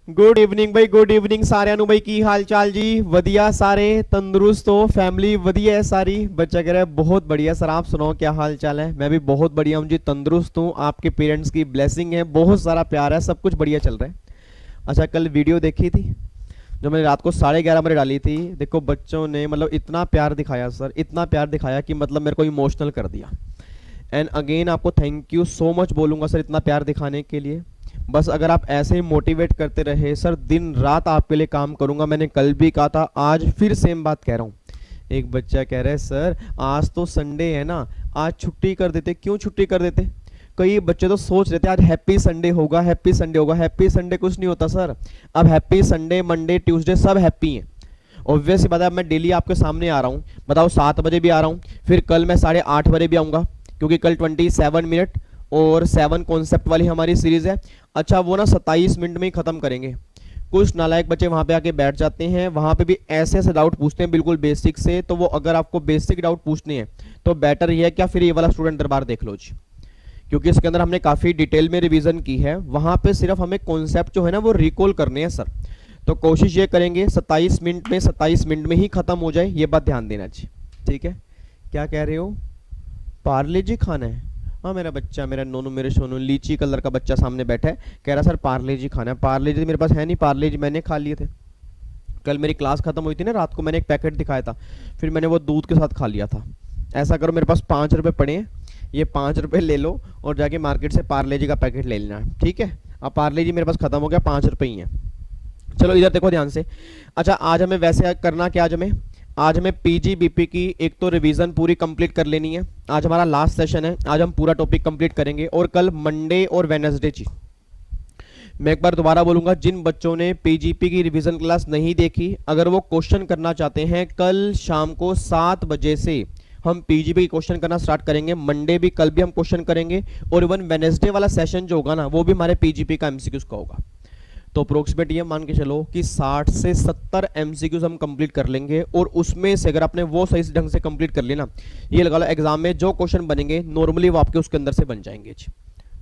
Good evening भाई, good evening साਰਿਆਂ ਨੂੰ भाई। की हाल चाल जी? वधिया सारे तंदुरुस्त हो? फैमिली वधिया है सारी? बच्चा कह रहा है बहुत बढ़िया सर, आप सुनाओ क्या हाल चाल है? मैं भी बहुत बढ़िया हूँ जी, तंदुरुस्त हूँ। आपके पेरेंट्स की ब्लेसिंग है, बहुत सारा प्यार है, सब कुछ बढ़िया चल रहा है। अच्छा, कल वीडियो देखी थी जो मैंने रात को 11:30 बजे डाली थी। देखो बच्चों ने मतलब इतना प्यार दिखाया सर, इतना प्यार दिखाया कि मतलब मेरे को इमोशनल कर दिया। एंड अगेन आपको थैंक यू सो मच बोलूँगा सर, इतना प्यार दिखाने के लिए। बस अगर आप ऐसे ही मोटिवेट करते रहे सर, दिन रात आपके लिए काम करूँगा। मैंने कल भी कहा था, आज फिर सेम बात कह रहा हूँ। एक बच्चा कह रहा है सर आज तो संडे है ना, आज छुट्टी कर देते। क्यों छुट्टी कर देते? कई बच्चे तो सोच रहे थे आज हैप्पी संडे होगा, हैप्पी संडे होगा। हैप्पी संडे कुछ नहीं होता सर। अब हैप्पी संडे, मंडे, ट्यूसडे सब हैप्पी हैं। ऑब्वियस ही बात है, मैं डेली आपके सामने आ रहा हूँ, बताओ 7 बजे भी आ रहा हूँ, फिर कल मैं 8:30 बजे भी आऊँगा, क्योंकि कल 27 मिनट और 7 कॉन्सेप्ट वाली हमारी सीरीज है। अच्छा वो ना 27 मिनट में ही ख़त्म करेंगे। कुछ नालायक बच्चे वहाँ पे आके बैठ जाते हैं, वहाँ पे भी ऐसे ऐसे डाउट पूछते हैं बिल्कुल बेसिक से। तो वो अगर आपको बेसिक डाउट पूछने हैं तो बेटर ये है क्या, फिर ये वाला स्टूडेंट दरबार देख लो जी, क्योंकि इसके अंदर हमने काफ़ी डिटेल में रिवीजन की है। वहाँ पे सिर्फ हमें कॉन्सेप्ट जो है ना वो रिकॉल करने हैं सर। तो कोशिश ये करेंगे 27 मिनट में ही ख़त्म हो जाए, ये बात ध्यान देना जी। ठीक है, क्या कह रहे हो? पार्ले जी खाना है? हाँ मेरा बच्चा, मेरा नोनू, मेरे सोनू, लीची कलर का बच्चा सामने बैठा है, कह रहा सर पार्ले जी खाना है। पार्ले जी मेरे पास है नहीं, पार्ले जी मैंने खा लिए थे। कल मेरी क्लास खत्म हुई थी ना, रात को मैंने एक पैकेट दिखाया था, फिर मैंने वो दूध के साथ खा लिया था। ऐसा करो, मेरे पास 5 रुपये पड़े हैं, ये 5 रुपये ले लो और जाके मार्केट से पार्ले जी का पैकेट ले लेना, ठीक है? अब पार्ले जी मेरे पास खत्म हो गया, 5 रुपये ही हैं। चलो इधर देखो ध्यान से। अच्छा आज हमें वैसे करना क्या, आज हमें पीजीबीपी की एक तो रिवीजन पूरी कंप्लीट कर लेनी है। आज हमारा लास्ट सेशन है, आज हम पूरा टॉपिक कंप्लीट करेंगे। और कल मंडे और वेडनेसडे जी, मैं एक बार दोबारा बोलूंगा, जिन बच्चों ने पीजीपी की रिवीजन क्लास नहीं देखी, अगर वो क्वेश्चन करना चाहते हैं, कल शाम को 7 बजे से हम पीजीपी क्वेश्चन करना स्टार्ट करेंगे। मंडे भी, कल भी हम क्वेश्चन करेंगे, और इवन वेडनेसडे वाला सेशन जो होगा ना वो भी हमारे पीजीपी का एमसीक्यूज का होगा। तो अप्रोक्सीमेट ये मान के चलो कि 60 से 70 एमसीक्यूज हम कंप्लीट कर लेंगे। और उसमें से अगर आपने वो सही ढंग से कंप्लीट कर लेना, ये लगा लो एग्जाम में जो क्वेश्चन बनेंगे नॉर्मली वो आपके उसके अंदर से बन जाएंगे।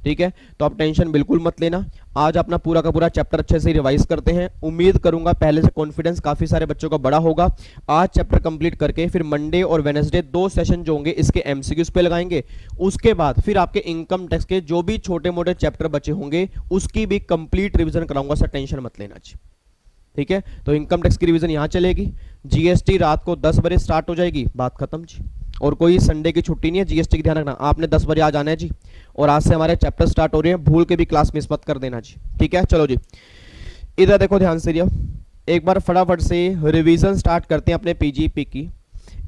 ठीक है, तो आप टेंशन बिल्कुल मत लेना। आज अपना पूरा का पूरा चैप्टर अच्छे से रिवाइज करते हैं। उम्मीद करूंगा पहले से कॉन्फिडेंस काफी सारे बच्चों का बड़ा होगा। आज चैप्टर कंप्लीट करके फिर मंडे और वेडनेसडे 2 सेशन जो होंगे इसके एमसीक्यूज पे लगाएंगे। उसके बाद फिर आपके इनकम टैक्स के जो भी छोटे मोटे चैप्टर बचे होंगे उसकी भी कंप्लीट रिवीजन कराऊंगा सर, टेंशन मत लेना जी। ठीक है, तो इनकम टैक्स की रिवीजन यहाँ चलेगी। जीएसटी रात को 10 बजे स्टार्ट हो जाएगी, बात खत्म जी। और कोई संडे की छुट्टी नहीं है, जीएसटी की ध्यान रखना, आपने 10 बजे आ जाना है जी। और आज से हमारे चैप्टर स्टार्ट हो रहे हैं, भूल के भी क्लास मिस मत कर देना जी। ठीक है, चलो जी इधर देखो ध्यान से, एक बार फटाफट से रिवीजन स्टार्ट करते हैं अपने पीजीपी की।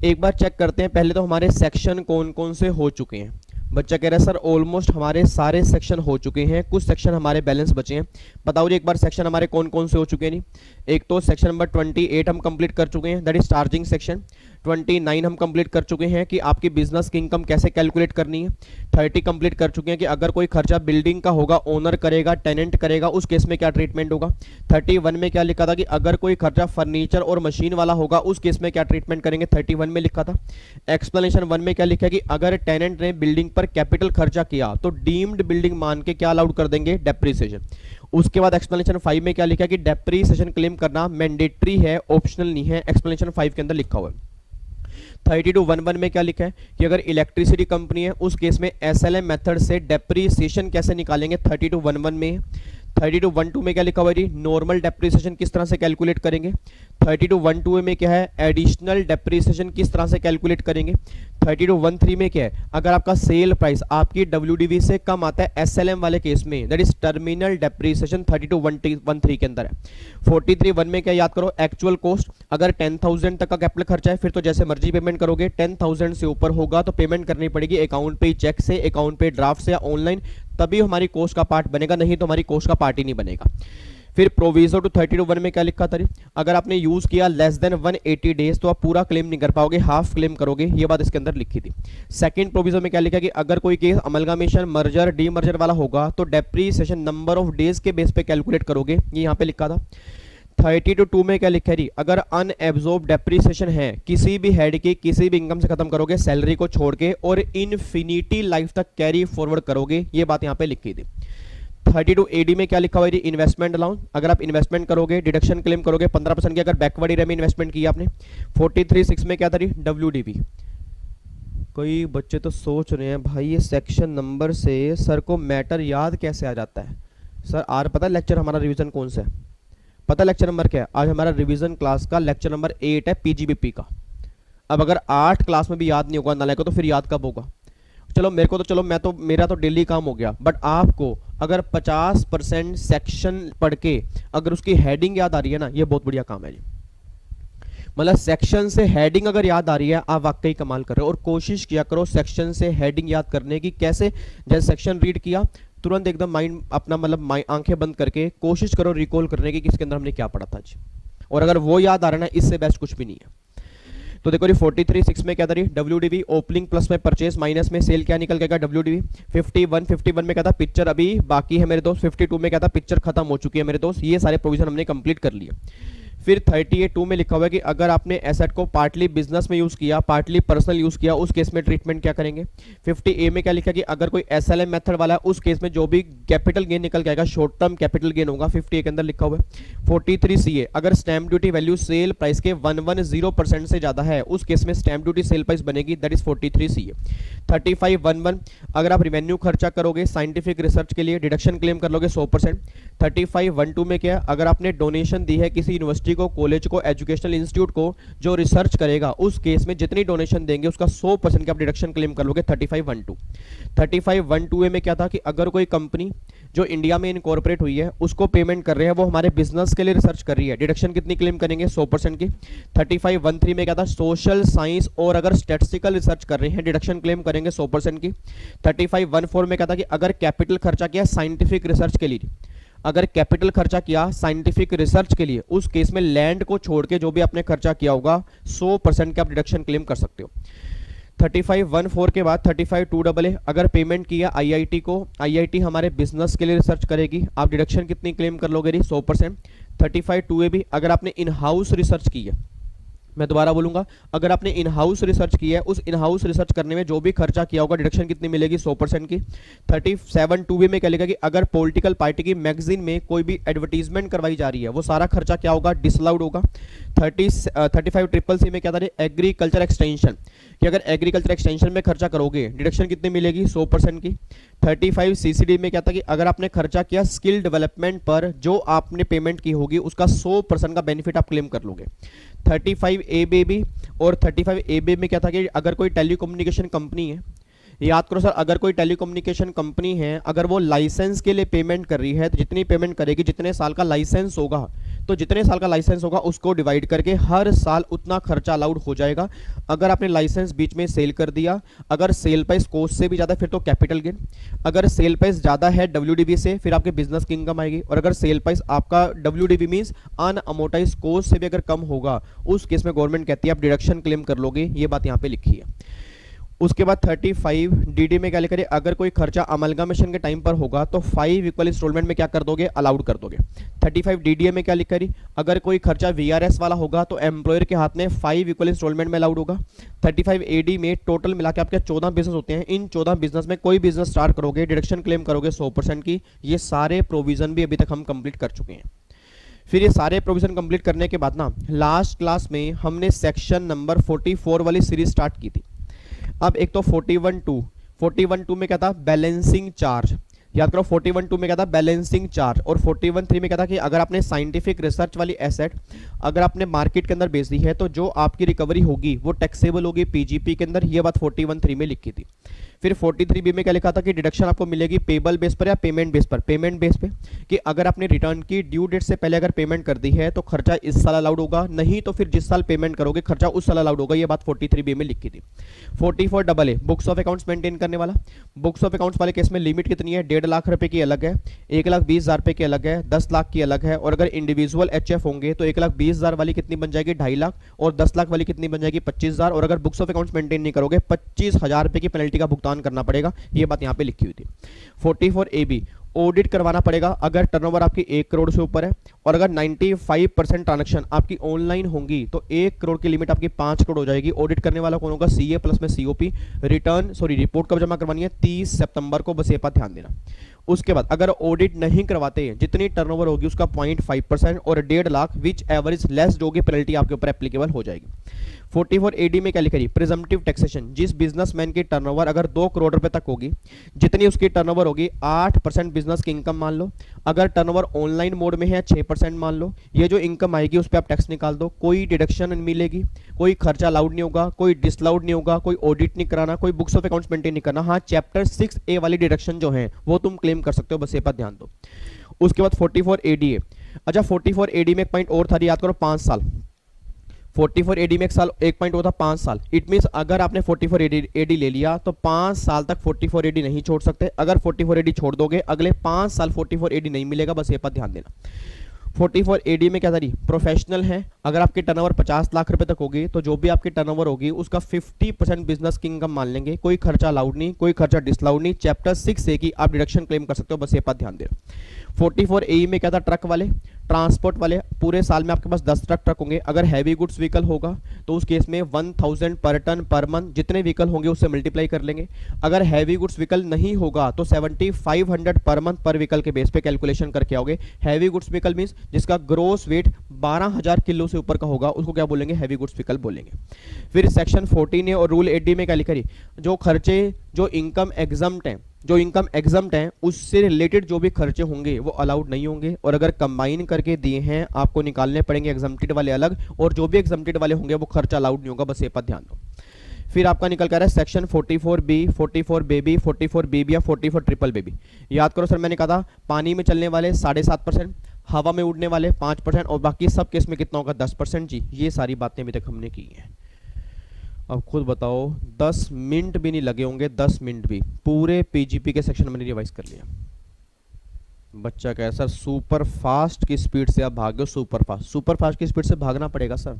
एक बार चेक करते हैं पहले तो हमारे सेक्शन कौन कौन से हो चुके हैं। बच्चा कह रहा है सर ऑलमोस्ट हमारे सारे सेक्शन हो चुके हैं, कुछ सेक्शन हमारे बैलेंस बचे हैं। बताओ जी एक बार सेक्शन हमारे कौन कौन से हो चुके हैं? नहीं, एक तो सेक्शन नंबर 28 हम कंप्लीट कर चुके हैं, दैट इज चार्जिंग सेक्शन। 29 हम कंप्लीट कर चुके हैं कि आपकी बिजनेस की इनकम कैसे कैलकुलेट करनी है। 30 कंप्लीट कर चुके हैं कि अगर कोई खर्चा बिल्डिंग का होगा, ओनर करेगा, टेनेंट करेगा, उस केस में क्या ट्रीटमेंट होगा। 31 में क्या लिखा था कि अगर कोई खर्चा फर्नीचर और मशीन वाला होगा उस केस में क्या ट्रीटमेंट करेंगे, 31 में लिखा था। एक्सप्लेनेशन 1 में क्या लिखा है कि अगर टेनेंट ने बिल्डिंग पर कैपिटल खर्चा किया तो डीम्ड बिल्डिंग मान के क्या अलाउड कर देंगे, डेप्रीसिएशन। उसके बाद एक्सप्लेनेशन 5 में क्या लिखा है कि डेप्रीसिएशन क्लेम करना मैंडेटरी है, ऑप्शनल नहीं है, एक्सप्लेनेशन 5 के अंदर लिखा हुआ है। 32(1)(1) में क्या लिखा है कि अगर इलेक्ट्रिसिटी कंपनी है उस केस में एसएलएम मेथड से डेप्रीसिएशन कैसे निकालेंगे, 32(1)(1) में। 32(1)(2) में क्या लिखा हुआ है, नॉर्मल डेप्रीसिएशन किस तरह से कैलकुलेट करेंगे। 32(1)(2) में क्या है, एडिशनल डेप्रीसिएशन किस तरह से कैलकुलेट करेंगे। 32(1)(3) में क्या है, अगर आपका सेल प्राइस आपकी डब्ल्यूडीवी से कम आता है एसएलएम वाले केस में, दैट इज टर्मिनल डेप्रीसिएशन, 32(1)(3) के अंदर है। 43(1) में क्या याद करो, एक्चुअल कॉस्ट। अगर 10,000 तक का कैपिटल खर्चा है फिर तो जैसे मर्जी पेमेंट करोगे, 10,000 से ऊपर होगा तो पेमेंट करनी पड़ेगी अकाउंट पे, चेक से, अकाउंट पे, ड्राफ्ट से या ऑनलाइन, तभी हमारी कोस्ट का पार्ट बनेगा, नहीं तो हमारी कोस्ट का पार्ट ही नहीं बनेगा। फिर प्रोविजन टू 32(1) में क्या लिखा था, अगर आपने यूज किया लेस देन 180 डेज तो आप पूरा क्लेम नहीं कर पाओगे, हाफ क्लेम करोगे, ये बात इसके अंदर लिखी थी। सेकंड प्रोविजन में क्या लिखा कि अगर कोई केस अमलगामेशन, मर्जर, डीमर्जर वाला होगा तो डेप्रीसिएशन नंबर ऑफ डेज के बेस पे कैलकुलेट करोगे, ये यहाँ पे लिखा था। 32 में क्या लिखा है, अगर अनएब्जॉर्ब डेप्रीसिएशन है किसी भी हेड की किसी भी इनकम से खत्म करोगे सैलरी को छोड़ के और इनफिनिटी लाइफ तक कैरी फॉरवर्ड करोगे, ये बात यहाँ पे लिखी थी। 32 एडी में क्या लिखा हुआ है जी, इन्वेस्टमेंट अलाउंस। अगर आप इन्वेस्टमेंट करोगे, डिडक्शन क्लेम करोगे 15% की, अगर बैकवर्ड ईयर में इन्वेस्टमेंट किया आपने। 43(6) में क्या था जी, डब्ल्यूडीबी। कोई बच्चे तो सोच रहे हैं भाई ये सेक्शन नंबर से सर को मैटर याद कैसे आ जाता है। सर आर पता है लेक्चर हमारा रिवीजन कौन सा है, पता लेक्चर नंबर क्या है? आज हमारा रिवीजन क्लास का लेक्चर नंबर 8 है, पीजीबीपी का। अब अगर 8 क्लास में भी याद नहीं होगा नालायक को, तो फिर याद कब होगा? चलो मेरे को तो, चलो मैं तो, मेरा तो डेली काम हो गया, बट आपको अगर 50% सेक्शन पढ़ के अगर उसकी हेडिंग याद आ रही है ना, ये बहुत बढ़िया काम है जी। मतलब सेक्शन से हेडिंग अगर याद आ रही है, आप वाकई कमाल कर रहे हो। और कोशिश किया करो सेक्शन से हेडिंग याद करने की। कैसे? जैसे सेक्शन रीड किया तुरंत एकदम माइंड अपना मतलब आंखें बंद करके कोशिश करो रिकॉल करने की, किसके अंदर हमने क्या पढ़ा था आज। और अगर वो याद आ रहा है ना, इससे बेस्ट कुछ भी नहीं है। तो देखो जी 43(6) में क्या था, डब्ल्यूडीबी ओपनिंग प्लस में परचेस माइनस में सेल क्या निकल गया, डब्ल्यूडीबी। 51 में क्या था, पिक्चर अभी बाकी है मेरे दोस्त। 52 में क्या था, पिक्चर खत्म हो चुकी है मेरे दोस्त। ये सारे प्रोविजन हमने कंप्लीट कर लिए। फिर 38(2) में लिखा हुआ है कि अगर आपने एसेट को पार्टली बिजनेस में यूज किया, पार्टली पर्सनल यूज किया, उस केस में ट्रीटमेंट क्या करेंगे। 50A में क्या लिखा कि अगर कोई एसएलएम मेथड वाला है, उस केस में जो भी कैपिटल गेन निकल के आएगा शॉर्ट टर्म कैपिटल गेन होगा। 50A के अंदर लिखा हुआ है। 43CA अगर stamp duty value sale price के 110% से ज्यादा है, उस केस में स्टैंप ड्यूटी सेल प्राइस बनेगी, दैट इज 43CA। 35(1)(1) अगर आप रिवेन्यू खर्चा करोगे साइंटिफिक रिसर्च के लिए, डिडक्शन क्लेम कर लोगे 100%। 35(1)(2) में क्या है, अगर आपने डोनेशन दी है किसी यूनिवर्सिटी को, कॉलेज को, एजुकेशनल इंस्टीट्यूट को जो रिसर्च करेगा, उस केस में जितनी डोनेशन देंगे उसका 100% का आप डिडक्शन क्लेम कर लोगे। 35(1)(2). 35(1)(2) में क्या था कि अगर कोई कंपनी जो इंडिया में इनकॉर्पोरेट हुई है उसको पेमेंट कर रहे हैं, वो हमारे बिजनेस के लिए रिसर्च कर रही है, डिडक्शन कितनी क्लेम करेंगे, 100% की। 35(1)(3) में क्या था, सोशल साइंस और अगर स्टैटिस्टिकल रिसर्च कर रहे हैं, डिडक्शन क्लेम करेंगे 100% की। 35(1)(4) में क्या था कि अगर कैपिटल खर्चा किया साइंटिफिक रिसर्च के लिए, अगर कैपिटल खर्चा किया साइंटिफिक रिसर्च के लिए, उस केस में लैंड को छोड़ के जो भी आपने खर्चा किया होगा 100% का आप डिडक्शन क्लेम कर सकते हो। 35(1)(4) के बाद 35(2)(a) अगर पेमेंट किया आईआईटी को, आईआईटी हमारे बिजनेस के लिए रिसर्च करेगी, आप डिडक्शन कितनी क्लेम कर लोगे जी, 100%। 35(2)(a) भी अगर आपने इन हाउस रिसर्च की है, मैं दोबारा बोलूंगा, अगर आपने इन हाउस रिसर्च की है, उस इन हाउस रिसर्च करने में जो भी खर्चा किया होगा डिडक्शन कितनी मिलेगी, 100% की। 37(2)(b) में क्या लिखा कि अगर पॉलिटिकल पार्टी की मैगजीन में कोई भी एडवर्टीजमेंट करवाई जा रही है, वो सारा खर्चा क्या होगा, डिसअलाउड होगा। 35(CC) में क्या था, एग्रीकल्चर एक्सटेंशन, कि अगर एग्रीकल्चर एक्सटेंशन में खर्चा करोगे डिडक्शन कितनी मिलेगी, 100% की। 35(CCD) में क्या था कि अगर आपने खर्चा किया स्किल डेवलपमेंट पर, जो आपने पेमेंट की होगी उसका 100% का बेनिफिट आप क्लेम कर लोगे। 35(a)(b) और 35(a)(b) में क्या था कि अगर कोई टेलीकम्युनिकेशन कंपनी है, याद करो सर, अगर कोई टेलीकम्युनिकेशन कंपनी है, अगर वो लाइसेंस के लिए पेमेंट कर रही है, तो जितनी पेमेंट करेगी, जितने साल का लाइसेंस होगा, तो जितने साल का लाइसेंस होगा उसको डिवाइड करके हर साल उतना खर्चा अलाउड हो जाएगा। अगर आपने लाइसेंस बीच में सेल कर दिया, अगर सेल प्राइस कॉस्ट से भी ज़्यादा फिर तो कैपिटल गेन, अगर सेल प्राइस ज़्यादा है डब्ल्यूडीबी से फिर आपके बिजनेस की इनकम आएगी, और अगर सेल प्राइस आपका डब्ल्यूडीबी मीन्स अनअमोटाइज कॉस्ट से भी अगर कम होगा, उस केस में गवर्नमेंट कहती है आप डिडक्शन क्लेम कर लोगे। ये बात यहाँ पे लिखी है। उसके बाद 35(dd) में क्या लिखा है, अगर कोई खर्चा अमलगामेशन के टाइम पर होगा तो 5 इक्वल इंस्टॉलमेंट में क्या कर दोगे, अलाउड कर दोगे। 35(dd) में क्या लिखा है, अगर कोई खर्चा वीआरएस वाला होगा तो एम्प्लॉयर के हाथ में 5 इक्वल इंस्टॉलमेंट में अलाउड होगा। 35(AD) में टोटल मिला के आपके 14 बिजनेस होते हैं, इन 14 बिजनेस में कोई बिजनेस स्टार्ट करोगे डिडक्शन क्लेम करोगे 100% की। ये सारे प्रोविजन भी अभी तक हम कंप्लीट कर चुके हैं। फिर ये सारे प्रोविजन कंप्लीट करने के बाद ना लास्ट क्लास में हमने सेक्शन नंबर 44 वाली सीरीज स्टार्ट की थी। अब एक तो 41(2) में क्या था, बैलेंसिंग चार्ज, याद करो 41(2) में क्या था, बैलेंसिंग चार्ज। और 41(3) में क्या था कि अगर आपने साइंटिफिक रिसर्च वाली एसेट अगर आपने मार्केट के अंदर बेच दी है तो जो आपकी रिकवरी होगी वो टैक्सेबल होगी पीजीपी के अंदर, ये बात 41(3) में लिखी थी। फिर 43(b) में क्या लिखा था कि डिडक्शन आपको मिलेगी पेबल बेस पर या पेमेंट बेस पर, पेमेंट बेस पे, कि अगर आपने रिटर्न की ड्यू डेट से पहले अगर पेमेंट कर दी है तो खर्चा इस साल अलाउड होगा, नहीं तो फिर जिस साल पेमेंट करोगे खर्चा उस साल अलाउड होगा। ये बात 43(b) में लिखी थी। 44(a) books of accounts maintain करने वाला, बुक्स ऑफ अकाउंट्स वाले केस में लिमिट कितनी है, 1.5 लाख रुपए की अलग है, 1,20,000 रुपए की अलग है, 10 लाख की अलग है, और अगर इंडिविजुअल एचएफ होंगे तो 1,20,000 वाली कितनी बन जाएगी, 2.5 लाख, और 10 लाख वाली कितनी बन जाएगी, 25,000, और अगर बुक्स ऑफ अकाउंट्स मेंटेन नहीं करोगे 25,000 रुपए की पेनल्टी का भुगतान करना पड़ेगा। ये बात यहाँ पे लिखी हुई थी। 44(ab) ऑडिट करवाना पड़ेगा अगर टर्नओवर आपकी 1 करोड़ से ऊपर है, और अगर 95% ट्रांजैक्शन आपकी ऑनलाइन होंगी तो 1 करोड़ की लिमिट आपकी 5 करोड़ हो जाएगी। ऑडिट करने वाला कौन होगा, सीए प्लस में सीओपी। रिपोर्ट कब जमा करवानी है, 30 सितंबर को, बस ये बात ध्यान देना। उसके बाद अगर ऑडिट नहीं करवाते, जितनी टर्नओवर होगी उसका 0.5% और 1.5 लाख विच एवरेज लेस जो होगी पेनल्टी आपके ऊपर एप्लीकेबल हो जाएगी। 44 एडी में क्या लिखा है, प्रिजम्पटिव टैक्सेशन, जिस बिजनेसमैन की टर्नओवर अगर 2 करोड़ रुपए तक होगी, जितनी उसकी टर्नओवर होगी 8% बिजनेस की इनकम मान लो, अगर टर्नओवर ऑनलाइन मोड में है 6% मान लो, ये जो इनकम आएगी उस पर आप टैक्स निकाल दो, कोई डिडक्शन मिलेगी, कोई खर्चा अलाउड नहीं होगा, कोई डिसअलाउड नहीं होगा, कोई ऑडिट नहीं कराना, कोई बुक्स ऑफ अकाउंट्स मेंटेन नहीं करना। हाँ, चैप्टर 6A वाली डिडक्शन जो है वो तुम क्लेम कर सकते हो, बस ये पर ध्यान दो। उसके बाद 44 एडीए, अच्छा 44 एडी में एक पॉइंट और था, याद करो 5 साल। 44 एडी में एक पॉइंट होता 5 साल। इट मींस अगर आपने 44 एडी ले लिया तो 5 साल तक 44 एडी नहीं छोड़ सकते। अगर 44 एडी छोड़ दोगे अगले 5 साल 44 एडी नहीं मिलेगा, बस ये पर ध्यान देना। 44 एडी में क्या था, प्रोफेशनल है, अगर आपकी टर्नओवर 50 लाख रुपए तक होगी तो जो भी आपकी टर्नओवर होगी उसका 50% बिजनेस की इनकम मान लेंगे, कोई खर्चा अलाउड नहीं, कोई खर्चा डिसअलाउड नहीं। चैप्टर 6 की आप डिडक्शन क्लेम कर सकते हो, बस ये बात ध्यान देना। 44 ए में क्या था, ट्रक वाले, ट्रांसपोर्ट वाले, पूरे साल में आपके पास 10 ट्रक होंगे। अगर हैवी गुड्स व्हीकल होगा तो उस केस में 1000 पर टन पर मंथ, जितने व्हीकल होंगे उससे मल्टीप्लाई कर लेंगे। अगर हैवी गुड्स व्हीकल नहीं होगा तो 7500 पर मंथ पर व्हीकल के बेस पे कैलकुलेशन करके आओगे। हैवी गुड्स व्हीकल मींस जिसका ग्रोस वेट 12000 किलो से ऊपर का होगा उसको क्या बोलेंगे, हैवी गुड्स व्हीकल बोलेंगे। फिर सेक्शन 14 और रूल 80 में क्या लिखा है, जो खर्चे जो इनकम एग्जम्प्ट हैं उससे रिलेटेड जो भी खर्चे होंगे वो अलाउड नहीं होंगे, और अगर कंबाइन करके दिए हैं आपको निकालने पड़ेंगे एग्जम्प्टेड वाले अलग, और जो भी एग्जम्प्टेड वाले होंगे वो खर्चा अलाउड नहीं होगा, बस ये पर ध्यान दो। फिर आपका निकल कर रहा है सेक्शन 44B, 44BB, 44BB या 44BBB। याद करो सर, मैंने कहा था पानी में चलने वाले 7.5%, हवा में उड़ने वाले 5% और बाकी सब केस में कितना होगा 10% जी। ये सारी बातें अभी तक हमने की हैं। अब खुद बताओ 10 मिनट भी नहीं लगे होंगे, 10 मिनट भी, पूरे पीजीपी के सेक्शन मैंने रिवाइज कर लिया। बच्चा कह सर सुपर फास्ट की स्पीड से आप भागो, सुपर फास्ट की स्पीड से भागना पड़ेगा सर,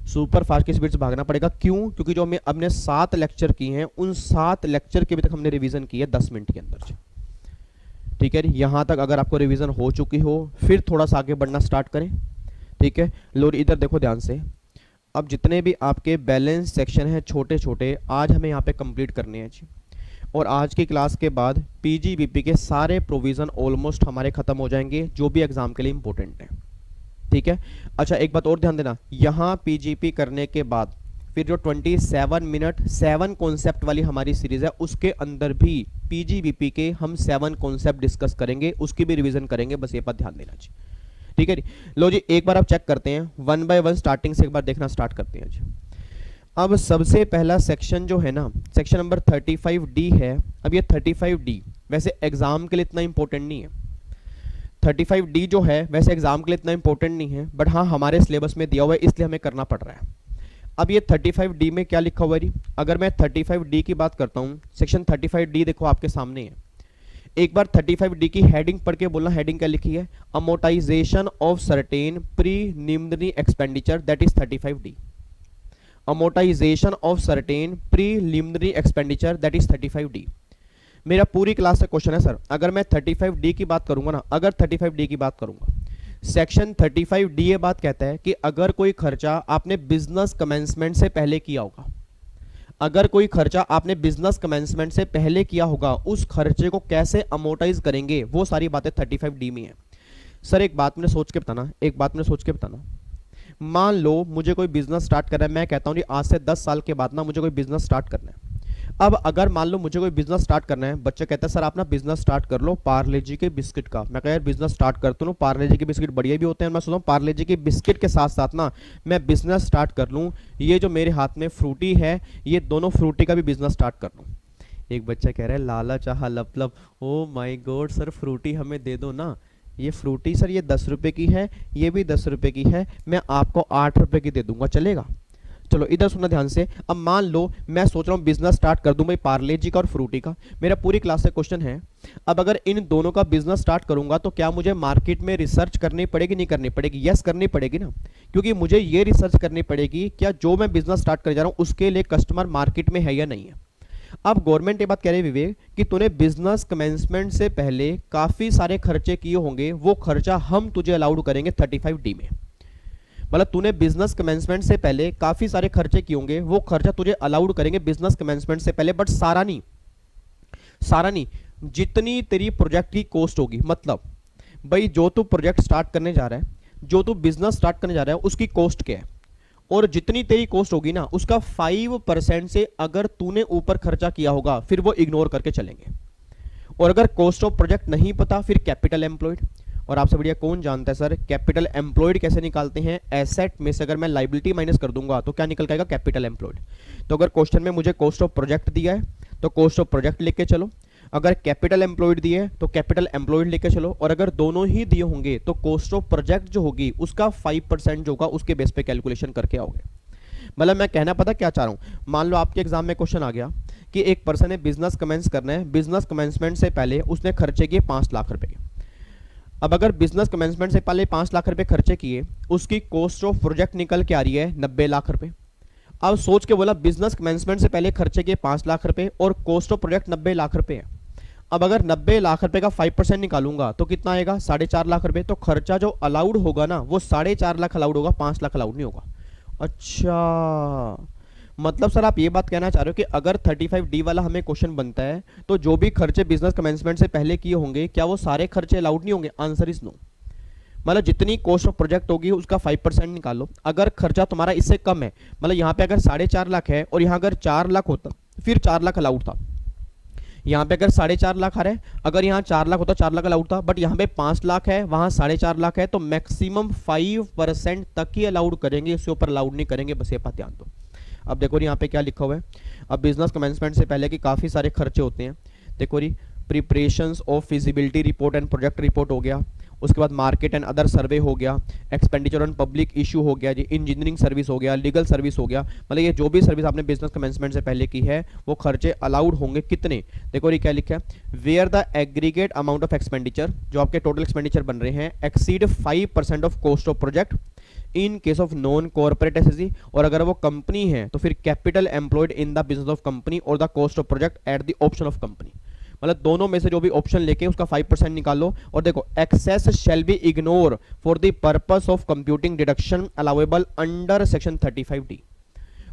सुपर फास्ट की स्पीड से भागना पड़ेगा। क्यों? क्योंकि जो हमने 7 लेक्चर किए हैं उन 7 लेक्चर के अभी तक हमने रिवीजन की है 10 मिनट के अंदर। ठीक है, यहां तक अगर आपको रिवीजन हो चुकी हो फिर थोड़ा सा आगे बढ़ना स्टार्ट करें। ठीक है, लो इधर देखो ध्यान से। अब जितने भी आपके बैलेंस सेक्शन हैं छोटे छोटे, आज हमें यहाँ पे कंप्लीट करने हैं जी, और आज की क्लास के बाद पीजीबीपी के सारे प्रोविज़न ऑलमोस्ट हमारे ख़त्म हो जाएंगे जो भी एग्जाम के लिए इंपॉर्टेंट है। ठीक है, अच्छा एक बात और ध्यान देना, यहाँ पीजीपी करने के बाद फिर जो 27 मिनट 7 कॉन्सेप्ट वाली हमारी सीरीज है उसके अंदर भी पीजीबीपी के हम 7 कॉन्सेप्ट डिस्कस करेंगे, उसकी भी रिवीजन करेंगे, बस ये बात ध्यान देना जी। ठीक है, लो जी एक बार आप चेक करते हैं 1 बाय 1 स्टार्टिंग से एक बार देखना स्टार्ट करते हैं जी। अब सबसे पहला सेक्शन जो है ना, सेक्शन नंबर 35D है। अब ये 35D वैसे एग्जाम के लिए इतना इंपॉर्टेंट नहीं है, 35D जो है वैसे एग्जाम के लिए इतना इंपॉर्टेंट नहीं है, बट हाँ हमारे सिलेबस में दिया हुआ है इसलिए हमें करना पड़ रहा है। अब ये 35D में क्या लिखा हुआ है, अगर मैं 35D की बात करता हूँ, सेक्शन 35D देखो आपके सामने है। एक बार 35D की हेडिंग पढ़ के बोलना, हेडिंग क्या लिखी है, amortisation of certain preliminary expenditure, that is 35D। Amortisation of certain preliminary expenditure, that is 35D। मेरा पूरी क्लास से क्वेश्चन है सर, अगर मैं 35D की बात करूंगा ना, अगर 35D की बात करूंगा, सेक्शन 35D ये बात कहता है कि अगर कोई खर्चा आपने बिजनेस कमेंसमेंट से पहले किया होगा, अगर कोई खर्चा आपने बिजनेस कमेंसमेंट से पहले किया होगा, उस खर्चे को कैसे अमोर्टाइज करेंगे, वो सारी बातें 35D में है। सर एक बात मैंने सोच के बताना, मान लो मुझे कोई बिजनेस स्टार्ट करना है, मैं कहता हूँ आज से 10 साल के बाद ना मुझे कोई बिजनेस स्टार्ट करना है। अब अगर मान लो मुझे कोई बिजनेस स्टार्ट करना है, बच्चा कहता है सर आप ना बिजनेस स्टार्ट कर लो पार्ले जी के बिस्किट का। मैं कह यार बिजनेस स्टार्ट करता हूँ, पार्ले जी के बिस्किट बढ़िया भी होते हैं, मैं सोचता हूँ पार्ले जी के बिस्किट के साथ साथ ना मैं बिजनेस स्टार्ट कर लूँ, ये जो मेरे हाथ में फ्रूटी है ये दोनों फ्रूटी का भी बिजनेस स्टार्ट कर लूँ। एक बच्चा कह रहा है लाला चाह लपलप, ओ माई गॉड सर फ्रूटी हमें दे दो ना, ये फ्रूटी सर ये 10 रुपए की है, ये भी 10 रुपए की है, मैं आपको 8 रुपए की दे दूंगा, चलेगा? चलो इधर सुनना ध्यान से। अब मान लो मैं सोच रहा हूँ बिजनेस स्टार्ट कर दूं भाई पार्ले जी का और फ्रूटी का। मेरा पूरी क्लास से क्वेश्चन है, अब अगर इन दोनों का बिजनेस स्टार्ट करूंगा तो क्या मुझे मार्केट में रिसर्च करनी पड़ेगी, नहीं करनी पड़ेगी? यस करनी पड़ेगी ना, क्योंकि मुझे ये रिसर्च करनी पड़ेगी क्या जो मैं बिजनेस स्टार्ट कर जा रहा हूँ उसके लिए कस्टमर मार्केट में है या नहीं है। अब गवर्नमेंट ये बात कह रही है विवेक कि तूने बिजनेस कमेंसमेंट से पहले काफी सारे खर्चे किए होंगे, वो खर्चा हम तुझे अलाउड करेंगे 35D में। मतलब तूने बिजनेस कमेंसमेंट से पहले काफी सारे खर्चे किए होंगे, वो खर्चा तुझे अलाउड करेंगे बिजनेस कमेंसमेंट से पहले, बट सारा नहीं, जितनी तेरी प्रोजेक्ट की कॉस्ट होगी, मतलब भाई जो तू प्रोजेक्ट स्टार्ट करने जा रहा है, जो तू बिजनेस स्टार्ट करने जा रहा है, उसकी कॉस्ट क्या है, और जितनी तेरी कॉस्ट होगी ना उसका 5% से अगर तूने ऊपर खर्चा किया होगा फिर वो इग्नोर करके चलेंगे। और अगर कॉस्ट ऑफ प्रोजेक्ट नहीं पता फिर कैपिटल एम्प्लॉयड। और आपसे बढ़िया कौन जानता है सर कैपिटल एम्प्लॉयड कैसे निकालते हैं? एसेट में से अगर मैं लाइबिलिटी माइनस कर दूंगा तो क्या निकल जाएगा? Capital employed. तो अगर क्वेश्चन में मुझे कॉस्ट ऑफ प्रोजेक्ट दिया है तो कॉस्ट ऑफ प्रोजेक्ट लेके चलो, अगर कैपिटल एम्प्लॉयड दिए है तो कैपिटल एम्प्लॉयड लेके चलो, और अगर दोनों ही दिए होंगे तो कॉस्ट ऑफ प्रोजेक्ट जो होगी उसका 5% जो होगा उसके बेस पे कैलकुलेशन करके आओगे। मतलब मैं कहना पता क्या चाह रहा हूं, मान लो आपके एग्जाम में क्वेश्चन आ गया कि एक पर्सन ने बिजनेस कमेंस करना है, बिजनेस कमेंसमेंट से पहले उसने खर्चे किए 5 लाख रुपए। अब अगर बिजनेस कमेंसमेंट से पहले 5 लाख रुपए खर्चे किए, उसकी कॉस्ट ऑफ प्रोजेक्ट निकल के आ रही है 90 लाख रुपए। अब सोच के बोला बिजनेस कमेंसमेंट से पहले खर्चे किए 5 लाख रुपए और कॉस्ट ऑफ प्रोजेक्ट 90 लाख रुपए है। अब अगर 90 लाख रुपए का 5% निकालूंगा तो कितना आएगा? 4.5 लाख रुपए। तो खर्चा जो अलाउड होगा ना वो 4.5 लाख अलाउड होगा, 5 लाख अलाउड नहीं होगा। अच्छा, मतलब सर आप ये बात कहना चाह रहे हो कि अगर 35D वाला हमें क्वेश्चन बनता है तो जो भी खर्चे बिजनेस कमेंसमेंट से पहले किए होंगे क्या वो सारे खर्चे अलाउड नहीं होंगे? Answer is no. मतलब जितनी कॉस्ट ऑफ प्रोजेक्ट होगी उसका 5% निकालो। अगर खर्चा तुम्हारा इससे कम है, मतलब यहाँ पे अगर 4.5 लाख है और यहाँ अगर 4 लाख होता फिर 4 लाख अलाउड था। यहाँ पे अगर 4.5 लाख आ रहा है, अगर यहाँ 4 लाख होता 4 लाख अलाउड था, बट यहाँ पे 5 लाख है, वहाँ 4.5 लाख है, तो मैक्सिमम 5% तक ही अलाउड करेंगे, इससे ऊपर अलाउड नहीं करेंगे। बस ये बात ध्यान दो। अब देखो यहाँ पे क्या लिखा हुआ है, अब बिजनेस कमेंसमेंट से पहले के काफ़ी सारे खर्चे होते हैं। देखो री preparations of feasibility report and project report हो गया, उसके बाद मार्केट एंड अदर सर्वे हो गया, एक्सपेंडिचर ऑन पब्लिक इशू हो गया जी, इंजीनियरिंग सर्विस हो गया, लीगल सर्विस हो गया। मतलब ये जो भी सर्विस आपने बिजनेस कमेंसमेंट से पहले की है वो खर्चे अलाउड होंगे। कितने? देखो ये क्या लिखा है, where the aggregate amount of expenditure, जो आपके टोटल एक्सपेंडिचर बन रहे हैं, exceed 5% of cost of project in case of non corporate assessee, और अगर वो कंपनी है तो फिर capital employed in the business of company और the cost of project at the option of company. मतलब दोनों में से जो भी ऑप्शन लेके उसका 5% निकालो। और देखो excess shall be ignore for the purpose of computing deduction allowable under section 35D।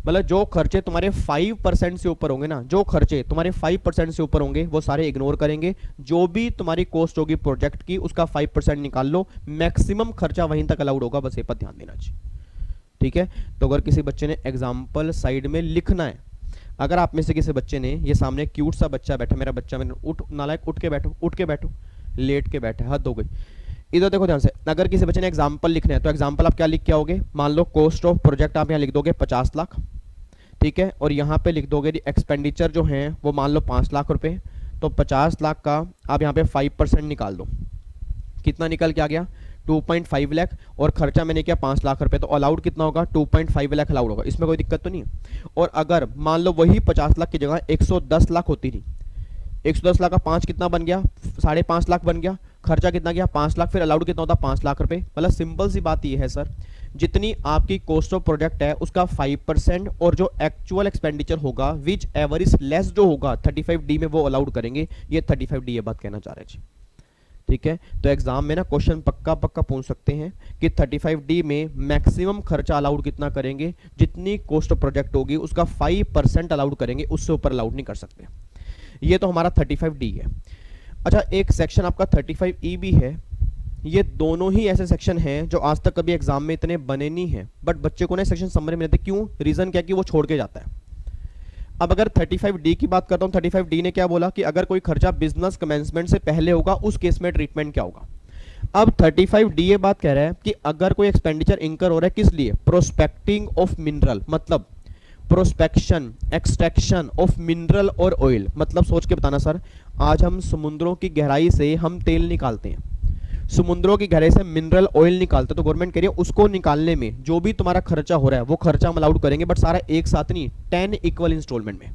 मतलब जो खर्चे तुम्हारे 5% से ऊपर होंगे ना, जो खर्चे तुम्हारे 5% से ऊपर होंगे वो सारे इग्नोर करेंगे। जो भी तुम्हारी कॉस्ट होगी प्रोजेक्ट की उसका 5% निकाल लो, मैक्सिमम खर्चा वहीं तक अलाउड होगा। बस ये पर ध्यान देना चाहिए, ठीक है। तो अगर किसी बच्चे ने एग्जाम्पल साइड में लिखना है, अगर आप में से किसी बच्चे ने, ये सामने क्यूट सा बच्चा बैठा, मेरा बच्चा, मैंने उठ नालायक, उठ के बैठो, उठ के बैठो, लेट के बैठे, हद हो गई। इधर देखो ध्यान से, अगर किसी बच्चे ने एग्जाम्पल लिखना है तो एग्जाम्पल आप क्या लिख के आओगे? मान लो कॉस्ट ऑफ प्रोजेक्ट आप यहाँ लिख दोगे 50 लाख, ठीक है, और यहाँ पे लिख दोगे एक्सपेंडिचर जो है वो मान लो 5 लाख रुपए। तो 50 लाख का आप यहाँ पे 5% निकाल दो, कितना निकल के आ गया? 2.5 लाख। और खर्चा मैंने किया 5 लाख रुपए, तो अलाउड कितना होगा? 2.5 लाख अलाउड होगा, इसमें कोई दिक्कत तो नहीं है। और अगर मान लो वही 50 लाख की जगह 110 लाख होती थी, 110 लाख का 5 कितना बन गया? 5.5 लाख बन गया। खर्चा कितना गया? 5 लाख। फिर अलाउड कितना होता? 5 लाख रुपए। मतलब सिंपल सी बात ये है सर, जितनी आपकी कॉस्ट ऑफ प्रोजेक्ट है उसका 5% और जो एक्चुअल एक्सपेंडिचर होगा विच एवर इज लेस जो होगा 35D में वो अलाउड करेंगे। ये 35D ये बात कहना चाह रहे हैं, ठीक है। तो एग्जाम में ना क्वेश्चन पक्का पक्का पूछ सकते हैं कि 35D में मैक्सिमम खर्चा अलाउड कितना करेंगे? जितनी कॉस्ट ऑफ प्रोजेक्ट होगी उसका 5% अलाउड करेंगे, उससे ऊपर अलाउड नहीं कर सकते। ये तो हमारा 35D है। अच्छा, एक सेक्शन आपका 35E भी है। ये दोनों ही ऐसे सेक्शन हैं जो आज तक कभी एग्जाम में इतने बने नहीं हैं, बट बच्चे को ना सेक्शन समझ में आते। क्यों? रीजन क्या कि वो छोड़ के जाता है। अब अगर 35D की बात करता हूं, 35D ने क्या बोला कि अगर कोई खर्चा बिजनेस कमेंसमेंट से पहले होगा उस केस में ट्रीटमेंट क्या होगा। अब 35D ये बात कह रहा है कि अगर कोई एक्सपेंडिचर इंकर हो रहा है, किस लिए? प्रोस्पेक्टिंग ऑफ मिनरल, मतलब प्रोस्पेक्शन एक्सट्रैक्शन ऑफ मिनरल और ऑयल। मतलब सोच के बताना सर, आज हम समुद्रों की गहराई से हम तेल निकालते हैं, समुद्रों की गहराई से मिनरल ऑयल निकालते हैं, तो गवर्नमेंट कह रही है उसको निकालने में जो भी तुम्हारा खर्चा हो रहा है वो खर्चा हम अलाउड करेंगे, बट सारा एक साथ नहीं, 10 इक्वल इंस्टॉलमेंट में।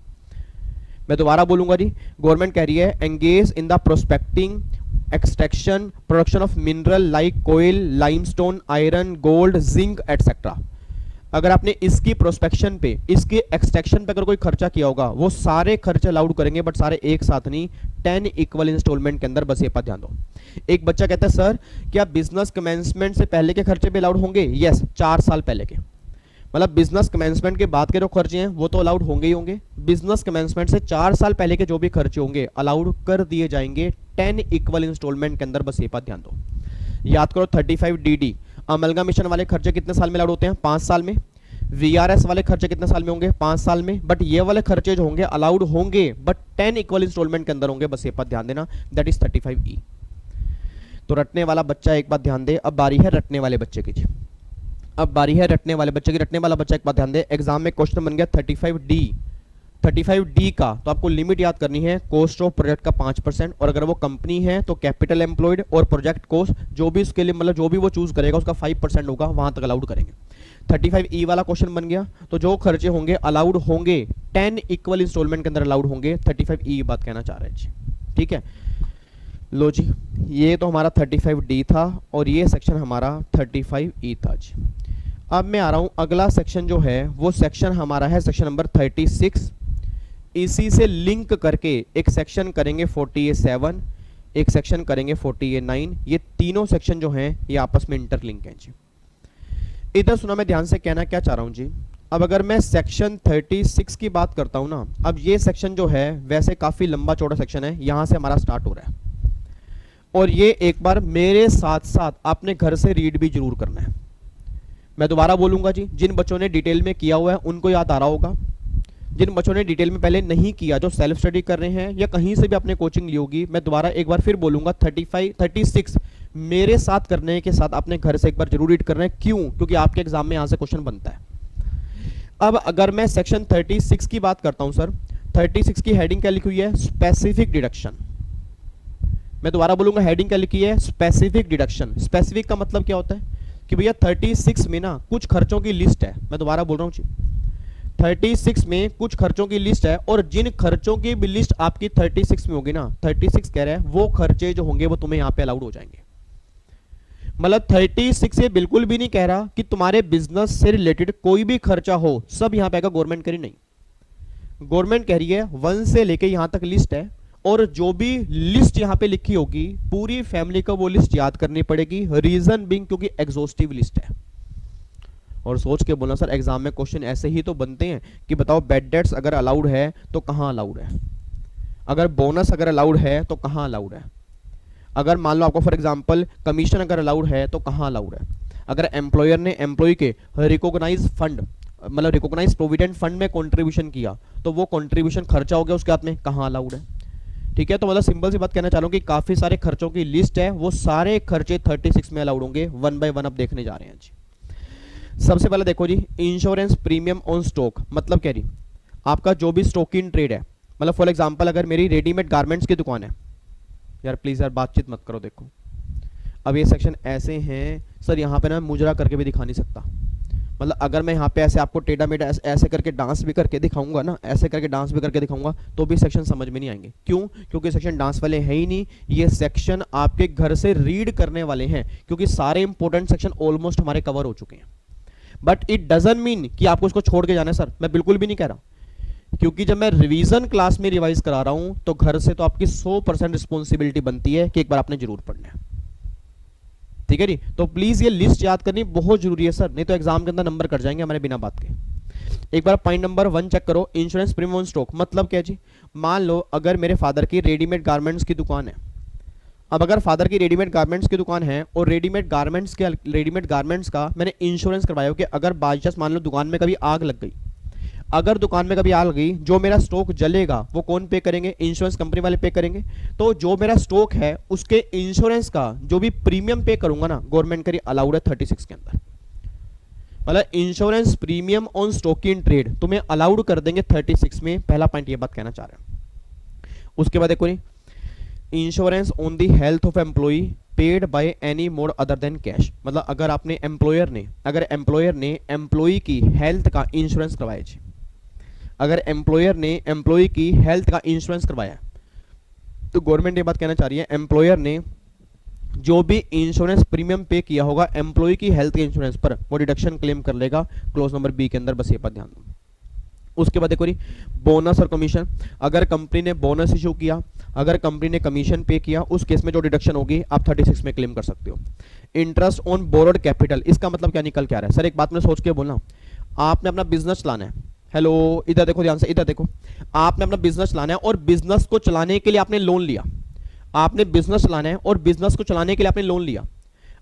मैं दोबारा बोलूंगा जी, गवर्नमेंट कह रही है engage in the prospecting extraction production of mineral like coal, limestone, iron, gold, zinc etcetera. अगर आपने इसकी प्रोस्पेक्शन पे, इसके एक्सट्रैक्शन पे अगर कोई खर्चा किया होगा वो सारे खर्चे अलाउड करेंगे, बट सारे एक साथ नहीं, 10 इक्वल इंस्टॉलमेंट के अंदर। बस ये बात ध्यान दो। एक बच्चा कहता है सर क्या बिजनेस कमेंसमेंट से पहले के खर्चे भी अलाउड होंगे? यस, 4 साल पहले के। मतलब बिजनेस कमेंसमेंट के बाद के जो खर्चे हैं वो तो अलाउड होंगे ही होंगे। बिजनेस कमेंसमेंट से 4 साल पहले के जो भी खर्चे होंगे अलाउड कर दिए जाएंगे 10 इक्वल इंस्टॉलमेंट के अंदर। बस ये बात ध्यान दो, याद करो। 35DD अमलगामेशन वाले खर्चे कितने साल में अलाउड होते हैं? 5 साल में। VRS वाले खर्चे कितने साल में होंगे? 5 साल में। बट ये वाले खर्चे जो होंगे अलाउड होंगे बट 10 इक्वल इंस्टॉलमेंट के अंदर होंगे। बस ये बात ध्यान देना, दैट इज 35E। तो रटने वाला बच्चा एक बात ध्यान दे, अब बारी है रटने वाले बच्चे की। अब बारी है रटने वाले बच्चे की। रटने वाला बच्चा एक बात ध्यान दे, एग्जाम में क्वेश्चन बन गया 35D। 35D का तो आपको लिमिट याद करनी है, कॉस्ट ऑफ प्रोजेक्ट का 5%, और अगर वो कंपनी है तो कैपिटल एम्प्लॉयड और प्रोजेक्ट कॉस्ट जो भी उसके लिए मतलब जो भी वो चूज करेगा उसका 5% होगा, वहां तक अलाउड करेंगे। 35E वाला क्वेश्चन बन गया, तो जो खर्चे होंगे अलाउड होंगे 10 इक्वल इंस्टॉलमेंट के अंदर अलाउड होंगे। 35E बात कहना चाह रहे हैं जी, ठीक है। लो जी, ये तो हमारा 35D था और ये सेक्शन हमारा 35E था जी। अब मैं आ रहा हूं, अगला सेक्शन जो है वो सेक्शन हमारा है सेक्शन नंबर 36। इसी से लिंक करके एक सेक्शन करेंगे 40A7, एक सेक्शन करेंगे 40A9। ये तीनों सेक्शन जो हैं ये आपस में इंटरलिंक हैं जी। इधर सुना, मैं ध्यान से कहना क्या चाह रहा हूं जी। अब अगर मैं सेक्शन 36 की बात करता हूं ना, अब ये सेक्शन जो है वैसे काफी लंबा चौड़ा सेक्शन है, यहां से हमारा स्टार्ट हो रहा है और ये एक बार मेरे साथ साथ आपने घर से रीड भी जरूर करना है। मैं दोबारा बोलूंगा जी, जिन बच्चों ने डिटेल में किया हुआ है उनको याद आ रहा होगा, जिन बच्चों ने डिटेल में पहले नहीं किया, जो सेल्फ स्टडी कर रहे हैं या कहीं से भी आपने कोचिंग ली होगी, मैं दोबारा एक बार फिर बोलूंगा 36 मेरे साथ करने के साथ आपने घर से एक बार जरूर रीड करना है। क्यों? क्योंकि आपके एग्जाम में यहां से क्वेश्चन बनता है। अब अगर मैं सेक्शन 36 की बात करता हूं सर, 36 की हेडिंग क्या लिखी हुई है? Specific deduction. मैं दोबारा बोलूंगा, हेडिंग क्या लिखी है? Specific deduction. स्पेसिफिक का मतलब क्या होता है कि भैया 36 में ना कुछ खर्चों की लिस्ट है। मैं दोबारा बोल रहा हूं जी, 36 में कुछ खर्चों की लिस्ट है और जिन खर्चों की भी लिस्ट आपकी 36 में होगी ना, 36 कह रहा है वो खर्चे जो होंगे वो तुम्हें यहां पे अलाउड हो जाएंगे। मतलब 36 से बिल्कुल भी नहीं कह रहा कि तुम्हारे बिजनेस से रिलेटेड कोई भी खर्चा हो सब यहां पे आएगा, गवर्नमेंट करी नहीं। गवर्नमेंट कह रही है 1 से लेके यहां तक लिस्ट है और जो भी लिस्ट यहां पे लिखी होगी पूरी फैमिली को वो लिस्ट याद करनी पड़ेगी। रीजन बिंग क्योंकि एग्जॉस्टिव लिस्ट है। और सोच के बोलना सर, एग्जाम में क्वेश्चन ऐसे ही तो बनते हैं कि बताओ बेड डेट्स अगर अलाउड है तो कहां अलाउड है, अगर बोनस अगर अलाउड है तो कहां अलाउड है, अगर मान लो आपको फॉर एग्जांपल कमीशन अगर अलाउड है तो कहां अलाउड है, अगर एम्प्लॉयर ने एम्प्लॉय के रिकॉग्नाइज फंड मतलब रिकॉग्नाइज प्रोविडेंट फंड में कंट्रीब्यूशन किया तो वो कंट्रीब्यूशन खर्चा हो गया उसके हाथ में, कहां अलाउड है। ठीक है, तो मतलब सिंपल सी बात कहना चाह रहा हूं कि काफी सारे खर्चों की लिस्ट है, वो सारे खर्चे 36 में अलाउड होंगे। 1 बाय 1 अब देखने जा रहे हैं जी। सबसे पहले देखो जी, इंश्योरेंस प्रीमियम ऑन स्टॉक। मतलब क्या रही, आपका जो भी स्टॉक इन ट्रेड है, मतलब फॉर एग्जांपल अगर मेरी रेडीमेड गारमेंट्स की दुकान है, यार प्लीज यार बातचीत मत करो। देखो अब ये सेक्शन ऐसे हैं सर, यहाँ पे ना मुजरा करके भी दिखा नहीं सकता। मतलब अगर मैं यहाँ पे ऐसे आपको टेढ़ा मेढ़ा ऐसे करके डांस भी करके दिखाऊंगा ना, ऐसे करके डांस भी करके दिखाऊंगा तो भी सेक्शन समझ में नहीं आएंगे। क्यों? क्योंकि सेक्शन डांस वाले है ही नहीं, ये सेक्शन आपके घर से रीड करने वाले हैं, क्योंकि सारे इंपॉर्टेंट सेक्शन ऑलमोस्ट हमारे कवर हो चुके हैं। बट इट डजंट मीन कि आपको उसको छोड़ के जाना है सर, मैं बिल्कुल भी नहीं कह रहा, क्योंकि जब मैं रिवीजन क्लास में रिवाइज करा रहा हूं तो घर से तो आपकी 100% रिस्पॉन्सिबिलिटी बनती है कि एक बार आपने जरूर पढ़ना है। ठीक है जी, तो प्लीज ये लिस्ट याद करनी बहुत जरूरी है सर, नहीं तो एग्जाम के अंदर नंबर कट जाएंगे हमारे बिना बात के। एक बार पॉइंट नंबर 1 चेक करो, इंश्योरेंस प्रीमियम ऑन स्टॉक। मतलब क्या जी, मान लो अगर मेरे फादर की रेडीमेड गारमेंट्स की दुकान है। अब अगर फादर की रेडीमेड गारमेंट्स की दुकान है और रेडीमेड गारमेंट्स का मैंने इंश्योरेंस करवाया कि अगर बाई चांस मान लो दुकान में कभी आग लग गई, अगर दुकान में कभी आग लगी, जो मेरा स्टॉक जलेगा वो कौन पे करेंगे? इंश्योरेंस कंपनी वाले पे करेंगे। तो जो मेरा स्टॉक है उसके इंश्योरेंस का जो भी प्रीमियम पे करूंगा ना, गवर्नमेंट करी अलाउड है 36 के अंदर। मतलब insurance premium on stock in trade तुम्हें अलाउड कर देंगे 36 में। पहला पॉइंट ये बात कहना चाह रहे हैं। उसके बाद देखो, insurance on the health of employee paid by any mode other than cash. मतलब अगर आपने एम्प्लॉयर ने एम्प्लॉय की हेल्थ का इंश्योरेंस करवाया जी, अगर एम्प्लॉयर ने एम्प्लॉय की हेल्थ का इंश्योरेंस करवाया तो गवर्नमेंट ये बात कहना चाह रही है, एम्प्लॉयर ने जो भी इंश्योरेंस प्रीमियम पे किया होगा एम्प्लॉय की हेल्थ के इंश्योरेंस पर, वो डिडक्शन क्लेम कर लेगा क्लोज नंबर बी के अंदर। बस ये बात ध्यान दो। उसके बाद देखो, बोनस और कमीशन। अगर कंपनी ने बोनस इशू किया, अगर कंपनी ने कमीशन पे किया, उस केस में जो डिडक्शन होगी आप 36 में क्लेम कर सकते हो। इंटरेस्ट ऑन बोरोड कैपिटल, इसका मतलब क्या निकल के आ रहा है सर? एक बात में सोच के बोलना, आपने अपना बिजनेस चलाना है, हेलो इधर देखो ध्यान से, इधर देखो, आपने अपना बिजनेस चलाना है और बिजनेस को चलाने के लिए आपने लोन लिया, आपने बिजनेस चलाना है और बिजनेस को चलाने के लिए आपने लोन लिया।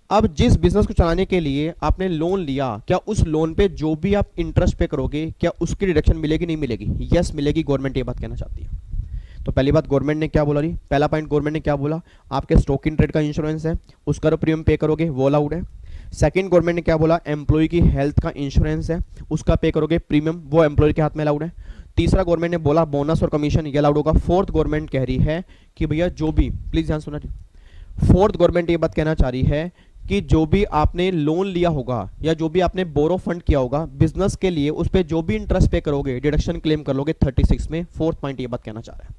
अब जिस बिजनेस को चलाने के लिए आपने लोन लिया, क्या उस लोन पे जो भी आप इंटरेस्ट पे करोगे क्या उसकी डिडक्शन मिलेगी नहीं मिलेगी? यस मिलेगी, गवर्नमेंट ये बात कहना चाहती है। तो पहली बात गवर्नमेंट ने क्या बोला जी, पहला पॉइंट गवर्नमेंट ने क्या बोला, आपके स्टॉक इन ट्रेड का इंश्योरेंस है उसका जो प्रीमियम पे करोगे वो अलाउड है। सेकंड गवर्नमेंट ने क्या बोला, एम्प्लॉय की हेल्थ का इंश्योरेंस है उसका पे करोगे प्रीमियम, वो एम्प्लॉय के हाथ में अलाउड है। तीसरा गवर्नमेंट ने बोला बोनस और कमीशन ये अलाउड होगा। फोर्थ गवर्नमेंट कह रही है कि भैया जो भी, प्लीज ध्यान सुना जी, फोर्थ गवर्नमेंट ये बात कहना चाह रही है कि जो भी आपने लोन लिया होगा या जो भी आपने बोरो फंड किया होगा बिजनेस के लिए, उस पर जो भी इंटरेस्ट पे करोगे डिडक्शन क्लेम कर लोगे 36 में। फोर्थ पॉइंट ये बात कहना चाह रहा है।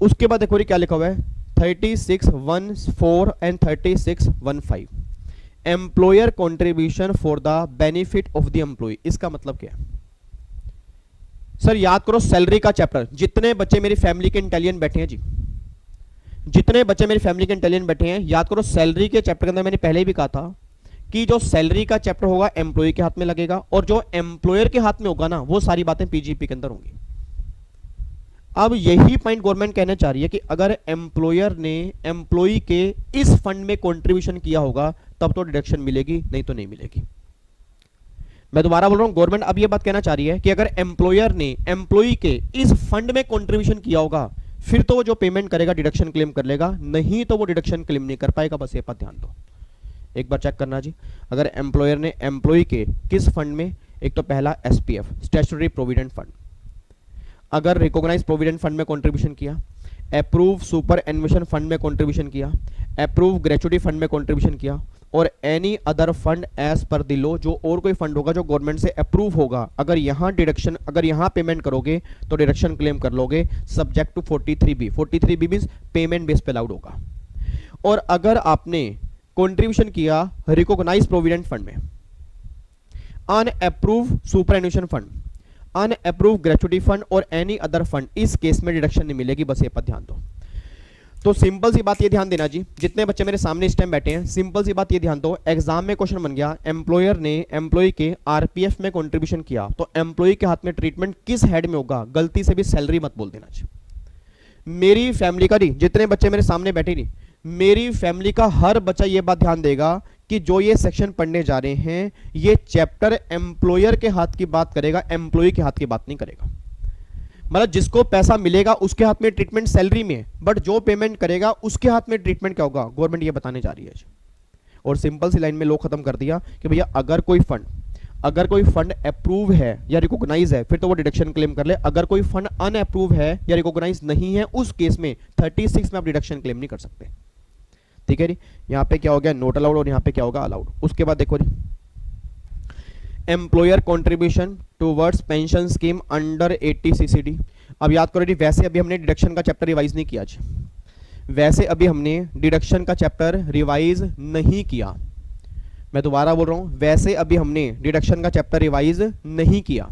उसके बाद देखो क्या लिखा हुआ है 36(1)(4) and 36(1)(5) employer contribution for the benefit of the employee. इसका मतलब क्या है सर? याद करो सैलरी का चैप्टर, जितने बच्चे मेरी फैमिली के इंटेलिजेंट बैठे हैं जी, जितने बच्चे मेरी फैमिली के इंटेलिजेंट बैठे हैं, याद करो सैलरी के चैप्टर के अंदर मैंने पहले भी कहा था कि जो सैलरी का चैप्टर होगा एम्प्लॉय के हाथ में लगेगा और जो एम्प्लॉयर के हाथ में होगा ना वो सारी बातें पीजीपी के अंदर होंगी। अब यही पॉइंट गवर्नमेंट कहना चाह रही है कि अगर एम्प्लॉयर ने एम्प्लॉय के इस फंड में कंट्रीब्यूशन किया होगा तब तो डिडक्शन मिलेगी, नहीं तो नहीं मिलेगी। मैं दोबारा बोल रहा हूं, गवर्नमेंट अब यह बात कहना चाह रही है कि अगर एम्प्लॉयर ने एम्प्लॉय के इस फंड में कंट्रीब्यूशन किया होगा फिर तो वो जो पेमेंट करेगा डिडक्शन क्लेम कर लेगा, नहीं तो वो डिडक्शन क्लेम नहीं कर पाएगा। बस ये बात ध्यान दो, एक बार चेक करना जी। अगर एम्प्लॉयर ने एम्प्लॉय के किस फंड में, एक तो पहला एसपीएफ स्टैट्यूटरी प्रोविडेंट फंड, अगर रिकॉग्नाइज प्रोविडेंट फंड में कंट्रीब्यूशन किया, अप्रूव सुपर एन्वेशन फंड में कंट्रीब्यूशन किया, अप्रूव ग्रेचुटी फंड में कंट्रीब्यूशन किया और any other fund as per the law, जो और कोई फंड होगा जो गवर्नमेंट से अप्रूव होगा, अगर यहां डिडक्शन, अगर यहां पेमेंट करोगे तो डिडक्शन क्लेम कर लोगे subject to 43B। 43B means payment base पे अलाउड होगा। और अगर आपने कंट्रीब्यूशन किया रिकॉग्नाइज प्रोविडेंट फंड में, unapproved superannuation fund, unapproved gratuity fund और एनी अदर फंड, इस केस में डिडक्शन नहीं मिलेगी। बस ये पर ध्यान दो। तो सिंपल सी बात ये ध्यान देना जी, जितने बच्चे मेरे सामने इस टाइम बैठे हैं, सिंपल सी बात ये ध्यान दो, एग्जाम में क्वेश्चन बन गया एम्प्लॉयर ने एम्प्लॉय के आरपीएफ में कंट्रीब्यूशन किया तो एम्प्लॉय के हाथ में ट्रीटमेंट किस हेड में होगा? गलती से भी सैलरी मत बोल देना जी। मेरी फैमिली का नहीं, जितने बच्चे मेरे सामने बैठे नहीं, मेरी फैमिली का हर बच्चा ये बात ध्यान देगा कि जो ये सेक्शन पढ़ने जा रहे हैं ये चैप्टर एम्प्लॉयर के हाथ की बात करेगा, एम्प्लॉय के हाथ की बात नहीं करेगा। मतलब जिसको पैसा मिलेगा उसके हाथ में ट्रीटमेंट सैलरी में, बट जो पेमेंट करेगा उसके हाथ में ट्रीटमेंट क्या होगा, गवर्नमेंट ये बताने जा रही है। और सिंपल सी लाइन में लोग खत्म कर दिया कि भैया अगर कोई फंड अप्रूव है या रिकॉग्नाइज है फिर तो वो डिडक्शन क्लेम कर ले, अगर कोई फंड अनअप्रूव है या रिकॉग्नाइज नहीं है उस केस में 36 में आप डिडक्शन क्लेम नहीं कर सकते। ठीक है जी, यहां पे क्या हो गया नोट अलाउड और यहां पे क्या होगा अलाउड। उसके बाद देखो जी, employer contribution towards pension scheme under 80 CCD. अब याद करो जी, वैसे अभी हमने डिडक्शन का चैप्टर रिवाइज नहीं किया, वैसे अभी हमने डिडक्शन का चैप्टर रिवाइज नहीं किया। मैं दोबारा बोल रहा हूं, वैसे अभी हमने डिडक्शन का चैप्टर रिवाइज नहीं किया।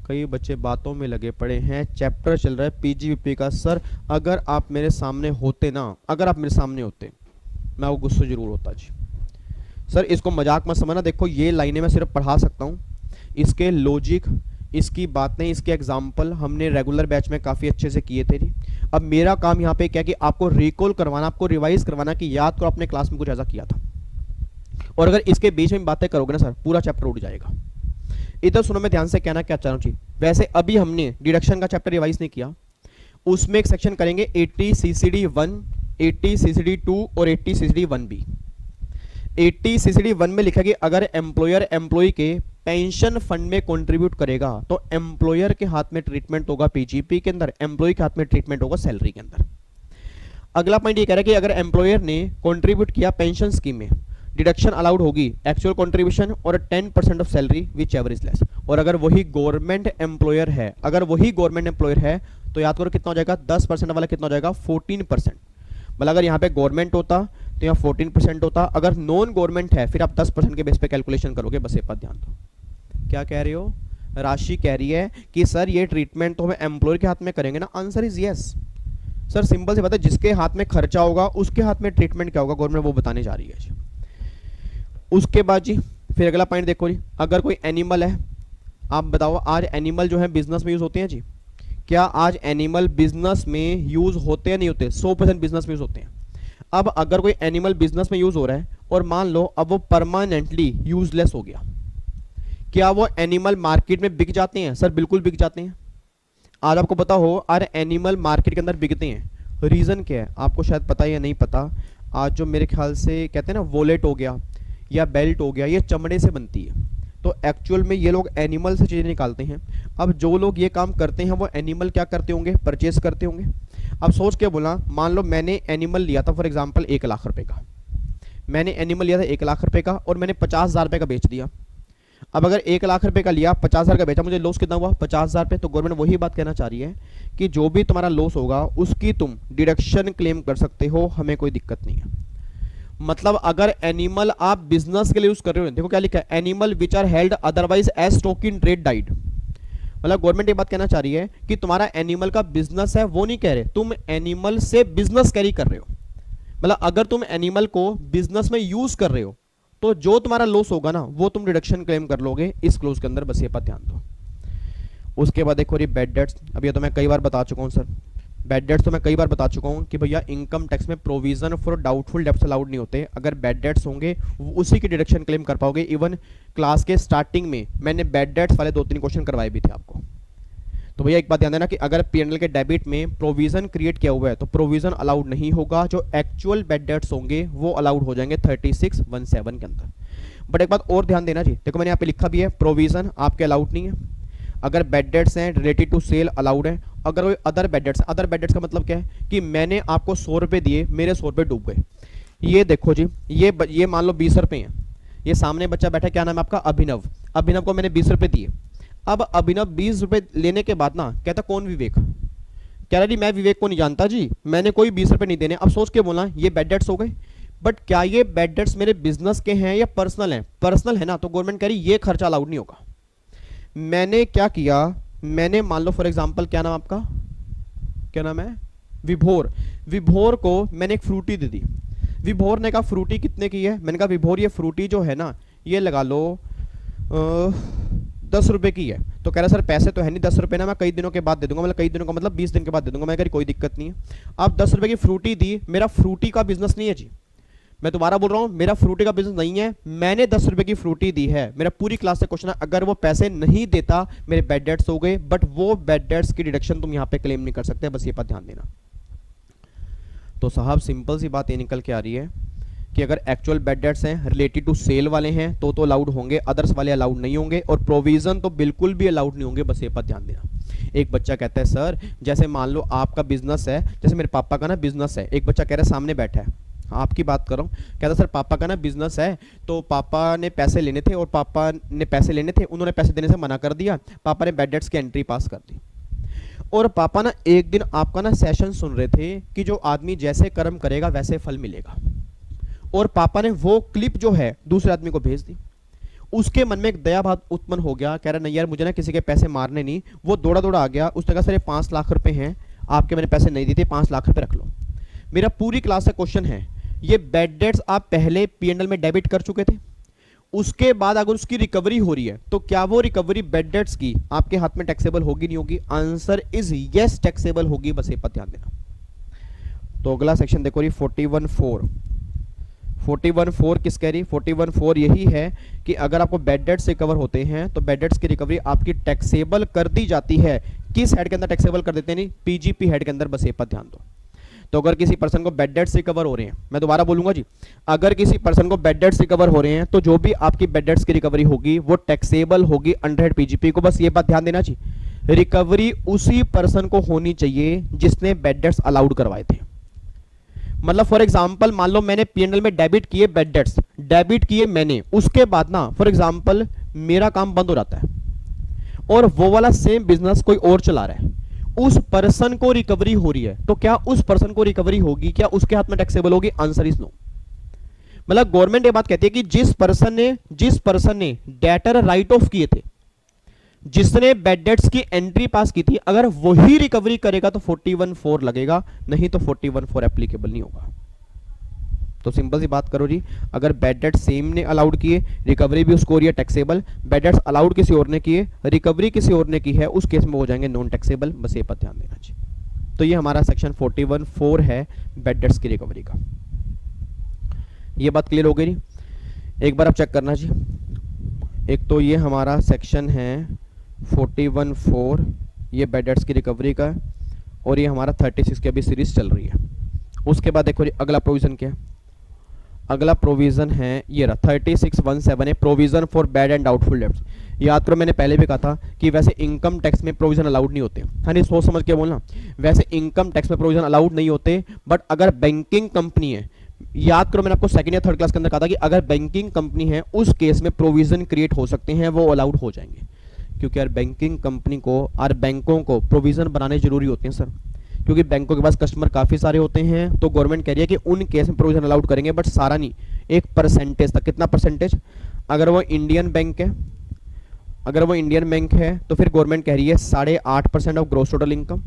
कई बच्चे बातों में लगे पड़े हैं, चैप्टर चल रहा है पीजीवीपी का। सर अगर आप मेरे सामने होते ना, अगर आप मेरे सामने होते मैं वो गुस्सा जरूर होता जी। सर इसको मजाक मत समझना, देखो ये लाइनें मैं सिर्फ पढ़ा सकता हूँ, इसके लॉजिक, इसकी बातें, इसके एग्जाम्पल हमने रेगुलर बैच में काफ़ी अच्छे से किए थे जी। अब मेरा काम यहाँ पे क्या है कि आपको रिकॉल करवाना, आपको रिवाइज करवाना कि याद करो आपने क्लास में कुछ ऐसा किया था। और अगर इसके बीच में बातें करोगे ना सर पूरा चैप्टर उठ जाएगा। इधर सुनो, मैं ध्यान से कहना क्या चाह रहा हूँ जी, वैसे अभी हमने डिडक्शन का चैप्टर रिवाइज नहीं किया, उसमें एक सेक्शन करेंगे 80 CCD 1, 80 CCD 2 और 80 CCD 1B। 80 CCD 1 में लिखा कि अगर एम्प्लॉयर एम्प्लॉय के पेंशन फंड में कंट्रीब्यूट करेगा तो एम्प्लॉयर के हाथ में ट्रीटमेंट होगा पीजीपी के अंदर, एम्प्लॉय के हाथ में ट्रीटमेंट होगा सैलरी के अंदर। अगला पॉइंट ये कह रहा है कि अगर एम्प्लॉयर ने कंट्रीब्यूट किया पेंशन स्कीम में, डिडक्शन अलाउड होगी एक्चुअल कंट्रीब्यूशन और 10% of salary which ever is less. और अगर वही गवर्नमेंट एम्प्लॉयर है, अगर वही गवर्नमेंट एम्प्लॉयर है तो याद करो कितना हो जाएगा, 10% वाला कितना हो जाएगा 14%। मतलब अगर यहाँ पे गवर्नमेंट होता तो यहाँ 14% होता, अगर नॉन गवर्नमेंट है फिर आप 10% के बेस पे कैलकुलेशन करोगे। बस ये बात ध्यान दो। क्या कह रहे हो? राशि कह रही है कि सर ये ट्रीटमेंट तो हमें एम्प्लॉयर के हाथ में करेंगे ना, answer is yes. Sir simple से बात है, जिसके हाथ में खर्चा होगा उसके हाथ में ट्रीटमेंट क्या होगा, गवर्नमेंट वो बताने जा रही है। उसके बाद जी फिर अगला पॉइंट देखो जी, अगर कोई एनिमल है, आप बताओ आज एनिमल जो है बिजनेस में यूज होते हैं जी? क्या आज एनिमल बिजनेस में यूज होते हैं? नहीं होते, 100% बिजनेस में यूज होते हैं। अब अगर कोई एनिमल बिजनेस में यूज हो रहा है और मान लो अब वो परमानेंटली यूजलेस हो गया, क्या वो एनिमल मार्केट में बिक जाते हैं? सर बिल्कुल बिक जाते हैं। आज आपको पता हो आज एनिमल मार्केट के अंदर बिकते हैं, रीजन क्या है आपको शायद पता या नहीं पता। आज जो मेरे ख्याल से कहते हैं ना वॉलेट हो गया या बेल्ट हो गया, ये चमड़े से बनती है, तो एक्चुअल में ये लोग एनिमल से चीज़ें निकालते हैं। अब जो लोग ये काम करते हैं वो एनिमल क्या करते होंगे? परचेज करते होंगे। अब सोच के बोला, मान लो मैंने एनिमल लिया था फॉर एग्जांपल 1 लाख रुपए का, मैंने एनिमल लिया था 1 लाख रुपए का और मैंने 50,000 रुपये का बेच दिया। अब अगर 1 लाख रुपए का लिया, 50,000 का बेचा, मुझे लॉस कितना हुआ? 50,000 रुपये। तो गवर्नमेंट वही बात कहना चाह रही है कि जो भी तुम्हारा लॉस होगा उसकी तुम डिडक्शन क्लेम कर सकते हो, हमें कोई दिक्कत नहीं है। मतलब अगर एनिमल आप बिजनेस के लिए यूज कर रहे हो, देखो क्या लिखा है, animal which are held otherwise as stock in trade died. मतलब गवर्नमेंट ये बात कहना चाह रही है कि तुम्हारा एनिमल का बिजनेस है, वो नहीं कह रहे, तुम एनिमल से बिजनेस कैरी कर रहे हो। मतलब अगर तुम एनिमल को बिजनेस में यूज कर रहे हो तो जो तुम्हारा लॉस होगा ना वो तुम डिडक्शन क्लेम कर लोगे इस क्लोज के अंदर, बस ये बात ध्यान दो। उसके बाद देखो ये बैड डेट्स, अब ये तो मैं कई बार बता चुका हूँ सर, बैड डेट्स तो मैं कई बार बता चुका हूँ कि भैया इनकम टैक्स में provision for doubtful debts allowed नहीं होते। अगर बैड डेट्स होंगे उसी की डिडक्शन क्लेम कर पाओगे। इवन क्लास के स्टार्टिंग में मैंने बैड डेट्स वाले 2-3 क्वेश्चन करवाए भी थे आपको। तो भैया एक बात ध्यान देना कि अगर पीएनएल के डेबिट में प्रोविजन क्रिएट किया हुआ है तो प्रोविजन अलाउड नहीं होगा, जो एक्चुअल बैड डेट्स होंगे वो अलाउड हो जाएंगे 3617 के अंदर। बट एक बात और ध्यान देना जी, देखो मैंने यहाँ पे लिखा भी है प्रोविजन आपके अलाउड नहीं है, अगर बैड डेट्स हैं रिलेटेड टू सेल अलाउड है। अगर कोई other bad debts, other bad debts का मतलब क्या है कि मैंने आपको 100 रुपये दिए, मेरे 100 रुपये डूब गए। ये देखो जी, ये मान लो 20 रुपये हैं, ये सामने बच्चा बैठा, क्या नाम है आपका? अभिनव। अभिनव को मैंने 20 रुपये दिए। अब अभिनव 20 रुपये लेने के बाद ना कहता कौन विवेक, कह रहा जी मैं विवेक को नहीं जानता जी, मैंने कोई 20 रुपये नहीं देने। अब सोच के बोला ये बैड डेट्स हो गए। बट क्या ये बैड डेट्स मेरे बिजनेस के हैं या पर्सनल हैं? पर्सनल है ना, तो गवर्नमेंट कह रही ये खर्चा अलाउड नहीं होगा। मैंने क्या किया, मैंने मान लो फॉर एग्जांपल, क्या नाम आपका, क्या नाम है? विभोर। विभोर को मैंने एक फ्रूटी दे दी। विभोर ने कहा फ्रूटी कितने की है? मैंने कहा विभोर ये फ्रूटी जो है ना ये लगा लो 10 रुपए की है। तो कह रहा सर पैसे तो है नहीं 10 रुपए ना, मैं कई दिनों के बाद दे दूंगा, मतलब कई दिनों का मतलब 20 दिन के बाद दे दूंगा। मैं कह रही कोई दिक्कत नहीं है। आप 10 रुपए की फ्रूटी दी, मेरा फ्रूटी का बिजनेस नहीं है जी, मैं दोबारा बोल रहा हूं मेरा फ्रूटी का बिजनेस नहीं है, मैंने 10 रुपए की फ्रूटी दी है। मेरा पूरी क्लास से क्वेश्चन है, अगर वो पैसे नहीं देता मेरे बैड डेट्स हो गए, बट वो बैड डेट्स की डिडक्शन तुम यहां पे क्लेम नहीं कर सकते, बस ये बात ध्यान देना। तो साहब सिंपल सी बात ये निकल के आ रही है कि अगर एक्चुअल बैड डेट्स हैं रिलेटेड टू सेल वाले हैं तो अलाउड होंगे, अदर्स वाले अलाउड नहीं होंगे, और प्रोविजन तो बिल्कुल भी अलाउड नहीं होंगे, बस ये बात ध्यान देना। एक बच्चा कहता है सर जैसे मान लो आपका बिजनेस है, जैसे मेरे पापा का ना बिजनेस है, एक बच्चा कह रहा है सामने बैठा है, आपकी बात कर रहा हूँ, कहता सर पापा का ना बिजनेस है, तो पापा ने पैसे लेने थे और पापा ने पैसे लेने थे, उन्होंने पैसे देने से मना कर दिया, पापा ने बैड डेट्स की एंट्री पास कर दी। और पापा ना एक दिन आपका ना सेशन सुन रहे थे कि जो आदमी जैसे कर्म करेगा वैसे फल मिलेगा, और पापा ने वो क्लिप जो है दूसरे आदमी को भेज दी। उसके मन में एक दया भाव उत्पन्न हो गया, कह रहा नहीं यार मुझे ना किसी के पैसे मारने नहीं। वो दौड़ा दौड़ा आ गया, उसने कहा सर ये 5 लाख रुपए हैं, आपके मैंने पैसे नहीं दिए थे, 5 लाख रुपए रख लो। मेरा पूरी क्लास का क्वेश्चन है, ये बैड डेट्स आप पहले पीएनएल में डेबिट कर चुके थे, उसके बाद अगर उसकी रिकवरी हो रही है तो क्या वो रिकवरी बैड डेट्स की आपके हाथ में टैक्सेबल होगी नहीं होगी? आंसर इज यस, टैक्सेबल होगी, बस ये बात ध्यान देना। तो अगला सेक्शन देखो, 41.4 किस कह रही? 41.4 यही है कि अगर आपको बैड डेट्स रिकवर होते हैं तो बैड डेट्स की रिकवरी आपकी टैक्सेबल कर दी जाती है। किस हेड के अंदर टैक्सेबल कर देते हैं? नहीं, पीजीपी हेड के अंदर, बस ये पर ध्यान दो। तो अगर किसी पर्सन को बैड डेट्स रिकवर हो रहे हैं, मैं दोबारा बोलूंगा जी, अगर किसी पर्सन को बैड डेट्स रिकवर हो रहे हैं तो जो भी आपकी बैड डेट्स की रिकवरी होगी वो टैक्सेबल होगी अंडर हेड पीजीपी को, बस ये बात ध्यान देना जी। रिकवरी उसी पर्सन को होनी चाहिए जिसने बैड डेट्स अलाउड करवाए थे। मतलब फॉर एग्जांपल मान लो मैंने पीएनएल में डेबिट किए बैड डेट्स, डेबिट किए मैंने, उसके बाद ना फॉर एग्जांपल मेरा काम बंद हो जाता है और वो वाला सेम बिजनेस कोई और चला रहा है, उस पर्सन को रिकवरी हो रही है, तो क्या उस पर्सन को रिकवरी होगी? क्या उसके हाथ में टैक्सेबल होगी? Answer is no. मतलब गवर्नमेंट ये बात कहती है कि जिस पर्सन ने डेटर राइट ऑफ किए थे, जिसने बैड डेट्स की एंट्री पास की थी, अगर वही रिकवरी करेगा तो 41.4 लगेगा, नहीं तो 41.4 एप्लीकेबल नहीं होगा। तो सिंपल सी बात करो जी, अगर बैड डेट सेम ने अलाउड किए, रिकवरी भी उसको हो रही है टैक्सेबल, बैड डेट्स अलाउड किसी और ने किए, रिकवरी किसी और ने की है, उस केस में हो जाएंगे नॉन टैक्सेबल। बस ये पर ध्यान देना जी। तो ये हमारा सेक्शन 41(4) है बैड डेट्स की रिकवरी का। ये बात क्लियर हो गई। एक बार आप चेक करना जी, एक तो ये हमारा सेक्शन है 41(4), ये बैड डेट्स की रिकवरी का है, और ये हमारा 36 की अभी सीरीज चल रही है। उसके बाद देखो अगला प्रोविजन क्या है, अगला प्रोविजन है ये रहा 36(1)(7) है, provision for bad and doubtful debts. याद करो मैंने पहले भी कहा था कि वैसे इनकम टैक्स में प्रोविजन अलाउड नहीं होते, हाँ नहीं सोच समझ के बोलना, वैसे इनकम टैक्स में प्रोविजन अलाउड नहीं होते, बट अगर बैंकिंग कंपनी है, याद करो मैंने आपको सेकंड या थर्ड क्लास के अंदर कहा था कि अगर बैंकिंग कंपनी है उस केस में प्रोविजन क्रिएट हो सकते हैं, वो अलाउड हो जाएंगे। क्योंकि यार बैंकिंग कंपनी को और बैंकों को प्रोविजन बनाने जरूरी होते हैं सर, क्योंकि बैंकों के पास कस्टमर काफ़ी सारे होते हैं, तो गवर्नमेंट कह रही है कि उन केस में प्रोविजन अलाउड करेंगे, बट सारा नहीं, एक परसेंटेज तक। कितना परसेंटेज? अगर वो इंडियन बैंक है, अगर वो इंडियन बैंक है तो फिर गवर्नमेंट कह रही है 8.5% of gross total income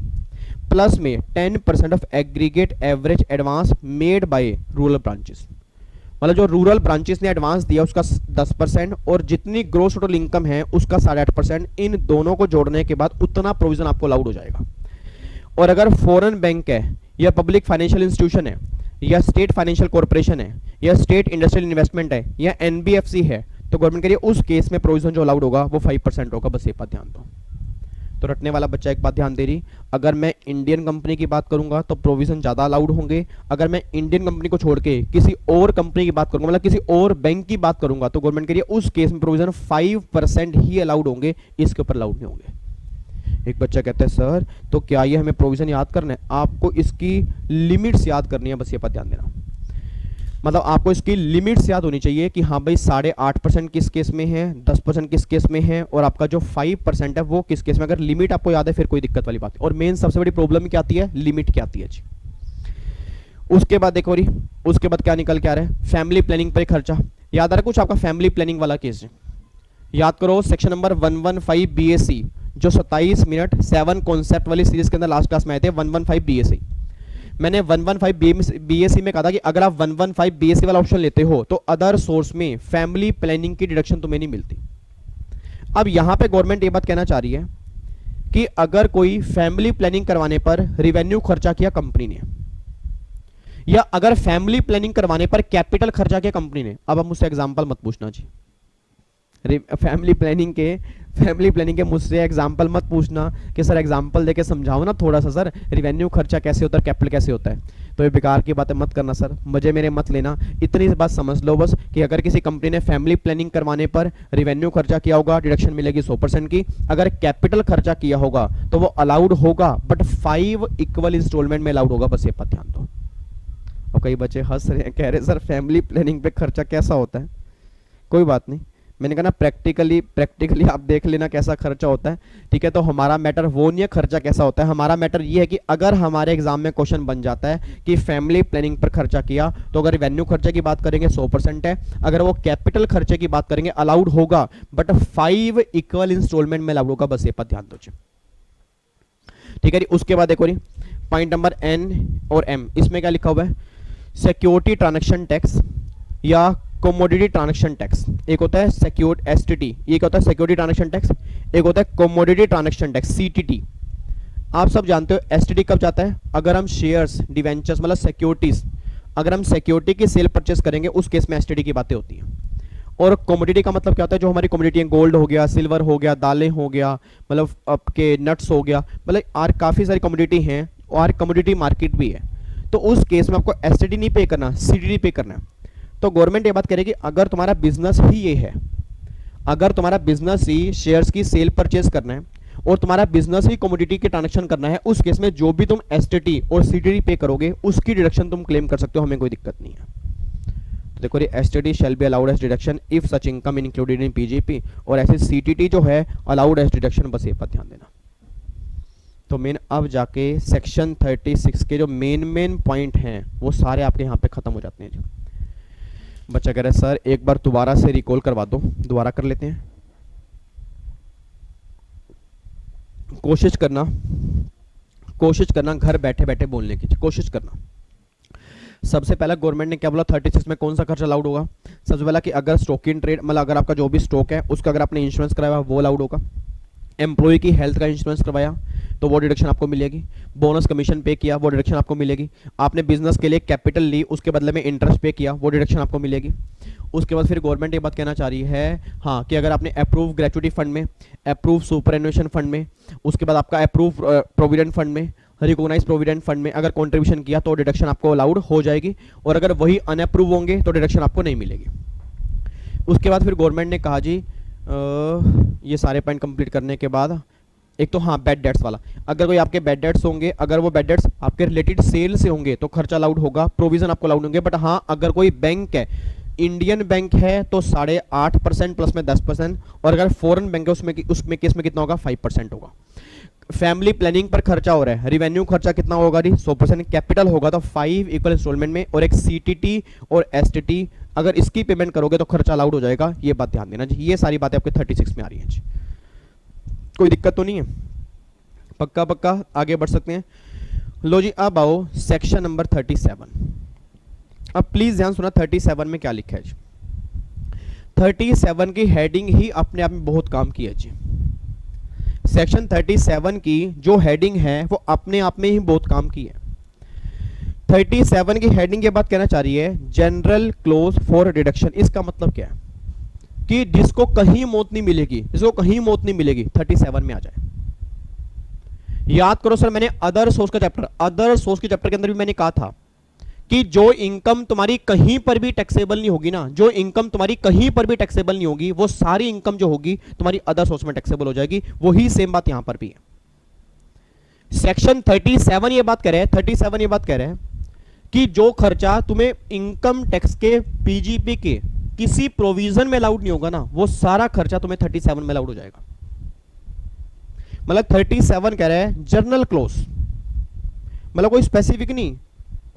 plus में 10% of aggregate average advance made by rural branches. मतलब जो रूरल ब्रांचेस ने एडवांस दिया उसका 10% और जितनी ग्रोस टोटल इनकम है उसका 8.5%, इन दोनों को जोड़ने के बाद उतना प्रोविजन आपको अलाउड हो जाएगा। और अगर फॉरेन बैंक है या पब्लिक फाइनेंशियल इंस्टीट्यूशन है या स्टेट फाइनेंशियल कॉर्पोरेशन है या स्टेट इंडस्ट्रियल इन्वेस्टमेंट है या एनबीएफसी है, तो गवर्नमेंट कह रही है उस केस में प्रोविजन जो अलाउड होगा वो 5% होगा। बस ये बात ध्यान दो। तो रटने वाला बच्चा एक बात ध्यान दे रही, अगर मैं इंडियन कंपनी की बात करूंगा तो प्रोविजन ज़्यादा अलाउड होंगे, अगर मैं इंडियन कंपनी को छोड़ के किसी और कंपनी की बात करूंगा, मतलब किसी और बैंक की बात करूंगा, तो गवर्नमेंट कह रही है उस केस में प्रोविजन 5% ही अलाउड होंगे, इसके ऊपर अलाउड नहीं होंगे। एक बच्चा कहता है सर तो क्या ये हमें प्रोविजन याद करना है? आपको इसकी लिमिट्स याद करनी है, बस ये पर ध्यान देना। मतलब आपको इसकी लिमिट्स याद होनी चाहिए कि हाँ भाई 8.5% किस केस में है, 10% किस केस में है, और आपका जो 5% है वो किस केस में। अगर लिमिट आपको याद है फिर कोई दिक्कत वाली बात है। और मेन सबसे बड़ी प्रॉब्लम क्या आती है? लिमिट क्या आती है जी। उसके बाद देखो री, उसके बाद क्या निकल के आ रहा है? फैमिली प्लानिंग पर खर्चा। याद आ रहा है कुछ आपका फैमिली प्लानिंग वाला केस है? याद करो सेक्शन नंबर 115 बीएससी, जो 27 मिनट 7 कॉन्सेप्ट वाली सीरीज के अंदर लास्ट क्लास में आए थे, 115 बीएससी। मैंने 115 बीएससी में कहा था कि अगर आप 115 बीएससी वाला ऑप्शन लेते हो तो अदर सोर्स में फैमिली प्लानिंग की डिडक्शन तुम्हें नहीं मिलती। अब यहां पे गवर्नमेंट ये बात कहना चाह रही है कि अगर कोई फैमिली प्लानिंग करवाने पर रेवेन्यू खर्चा किया कंपनी ने, या अगर फैमिली प्लानिंग करवाने पर कैपिटल खर्चा किया कंपनी ने, अब आप मुझसे एग्जांपल मत पूछना जी, फैमिली प्लानिंग के मुझसे एग्जांपल मत पूछना कि सर एग्जांपल देके समझाओ ना थोड़ा सा सर, रिवेन्यू खर्चा कैसे होता है, कैपिटल कैसे होता है। तो ये बेकार की बातें मत करना सर, मजे मेरे मत लेना। इतनी बात समझ लो बस कि अगर किसी कंपनी ने फैमिली प्लानिंग करवाने पर रिवेन्यू खर्चा किया होगा, डिडक्शन मिलेगी 100% की। अगर कैपिटल खर्चा किया होगा तो वो अलाउड होगा, बट 5 इक्वल इंस्टॉलमेंट में अलाउड होगा। बस ये बात ध्यान दो। और कई बच्चे हंस रहे हैं, कह रहे सर फैमिली प्लानिंग पे खर्चा कैसा होता है? कोई बात नहीं, मैंने कहा ना प्रैक्टिकली आप देख लेना कैसा खर्चा होता है, ठीक है। तो हमारा मैटर वो नहीं है खर्चा कैसा होता है, हमारा मैटर ये है कि अगर हमारे एग्जाम में क्वेश्चन बन जाता है कि फैमिली प्लानिंग पर खर्चा किया, तो अगर रेवेन्यू खर्चे की बात करेंगे 100% है, अगर वो कैपिटल खर्चे की बात करेंगे अलाउड होगा, बट 5 इक्वल इंस्टॉलमेंट में अलाउड होगा। बस ये पर ध्यान दो, ठीक है। उसके बाद देखो पॉइंट नंबर N और M, इसमें क्या लिखा हुआ है? सिक्योरिटी ट्रांजैक्शन टैक्स या कमोडिटी ट्रांजैक्शन टैक्स। एक होता है सिक्योर्ड एसटीटी, एक होता है सिक्योरिटी ट्रांजैक्शन टैक्स, एक होता है कमोडिटी ट्रांजैक्शन टैक्स सीटीटी। आप सब जानते हो एसटीटी कब जाता है? अगर हम शेयर्स, डिवेंचर्स मतलब सिक्योरिटीज, अगर हम सिक्योरिटी की सेल परचेस करेंगे उस केस में एसटीटी की बातें होती हैं। और कमोडिटी का मतलब क्या होता है? जो हमारी कमोडिटी है, गोल्ड हो गया, सिल्वर हो गया, दालें हो गया, मतलब आपके नट्स हो गया, मतलब और काफ़ी सारी कमोडिटी हैं और कमोडिटी मार्केट भी है। तो उस केस में आपको एसटीटी नहीं पे करना, सीटीटी पे करना है। तो गवर्नमेंट ये बात करेगी अगर तुम्हारा बिजनेस ही ये है, अगर तुम्हारा बिजनेस ही शेयर्स की सेल परचेज करना है और तुम्हारा बिजनेस ही कमोडिटी के ट्रांजैक्शन करना है, उस केस में जो भी तुम एसटीटी और सीटीटी पे करोगे उसकी डिडक्शन तुम क्लेम कर सकते हो, हमें कोई दिक्कत नहीं है। तो देखो ये STT shall be allowed as deduction if such income included in PGP, और ऐसे सीटीटी जो है अलाउड एज डिडक्शन। बस ये पर ध्यान देना। तो मेन अब जाके सेक्शन 36 के जो मेन पॉइंट हैं वो सारे आपके यहाँ पे खत्म हो जाते हैं। बच्चा कह रहा है सर एक बार दोबारा से रिकॉल करवा दो, दोबारा कर लेते हैं। कोशिश करना घर बैठे बैठे बोलने की कोशिश करना। सबसे पहला गवर्नमेंट ने क्या बोला, 36 में कौन सा खर्चा अलाउड होगा? सबसे पहला कि अगर स्टॉक इन ट्रेड, मतलब अगर आपका जो भी स्टॉक है उसका अगर आपने इंश्योरेंस कराया वो अलाउड होगा। एम्प्लॉय की हेल्थ का इंश्योरेंस करवाया तो वो डिडक्शन आपको मिलेगी। बोनस कमीशन पे किया वो डिडक्शन आपको मिलेगी। आपने बिजनेस के लिए कैपिटल ली, उसके बदले में इंटरेस्ट पे किया, वो डिडक्शन आपको मिलेगी। उसके बाद फिर गवर्नमेंट ये बात कहना चाह रही है हाँ कि अगर आपने अप्रूव ग्रेचुइटी फंड में, अप्रूव सुपरएनुएशन फंड में, उसके बाद आपका अप्रूव प्रोविडेंट फंड में, रिकॉग्नाइज प्रोविडेंट फंड में अगर कंट्रीब्यूशन किया तो डिडक्शन आपको अलाउड हो जाएगी, और अगर वही अनअप्रूव होंगे तो डिडक्शन आपको नहीं मिलेगी। उसके बाद फिर गवर्नमेंट ने कहा जी ये सारे पॉइंट कंप्लीट करने के बाद एक तो हाँ बैड डेट्स वाला, अगर कोई आपके बैड डेट्स होंगे, अगर वो बैड डेट्स आपके रिलेटेड सेल से होंगे तो खर्चा अलाउड होगा, प्रोविजन आपको अलाउड होंगे। बट हाँ अगर कोई बैंक है, इंडियन बैंक है तो 8.5% प्लस में 10%, और अगर फॉरेन बैंक है उसमें केस में कितना होगा, 5% होगा। फैमिली प्लानिंग पर खर्चा हो रहा है, रिवेन्यू खर्चा कितना होगा जी, 100%। कैपिटल होगा तो 5 इक्वल इंस्टॉलमेंट में, और एक सीटीटी और एसटीटी अगर इसकी पेमेंट करोगे तो खर्चा अलाउड हो जाएगा। ये बात ध्यान देना जी। ये सारी बातें आपके 36 में आ रही हैं जी, कोई दिक्कत तो नहीं है? पक्का पक्का आगे बढ़ सकते हैं। लो जी अब आओ सेक्शन नंबर 37। अब प्लीज ध्यान सुना 37 में क्या लिखा है जी। 37 की हेडिंग ही अपने आप में बहुत काम की है जी। सेक्शन 37 की जो हेडिंग है वो अपने आप में ही बहुत काम की है। 37 की हेडिंग के बाद कहना चाह रही है जनरल क्लोज फॉर डिडक्शन। इसका मतलब क्या है कि जिसको कहीं मौत नहीं मिलेगी, जिसको कहीं मौत नहीं मिलेगी 37 में आ जाए। याद करो सर, मैंने अदर सोर्स के चैप्टर के अंदर भी मैंने कहा था कि जो इनकम तुम्हारी कहीं पर भी टैक्सेबल नहीं होगी ना, जो इनकम तुम्हारी कहीं पर भी टैक्सेबल नहीं होगी, वो सारी इनकम जो होगी तुम्हारी अदर सोर्स में टैक्सेबल हो जाएगी। वही सेम बात यहां पर भी है। सेक्शन 37 ये बात कह रहे हैं, 37 ये बात कह रहे हैं कि जो खर्चा तुम्हें इनकम टैक्स के पीजीपी के किसी प्रोविजन में अलाउड नहीं होगा ना, वो सारा खर्चा तुम्हें 37 में अलाउड हो जाएगा। मतलब 37 कह रहे हैं जर्नल क्लोज, मतलब कोई स्पेसिफिक नहीं।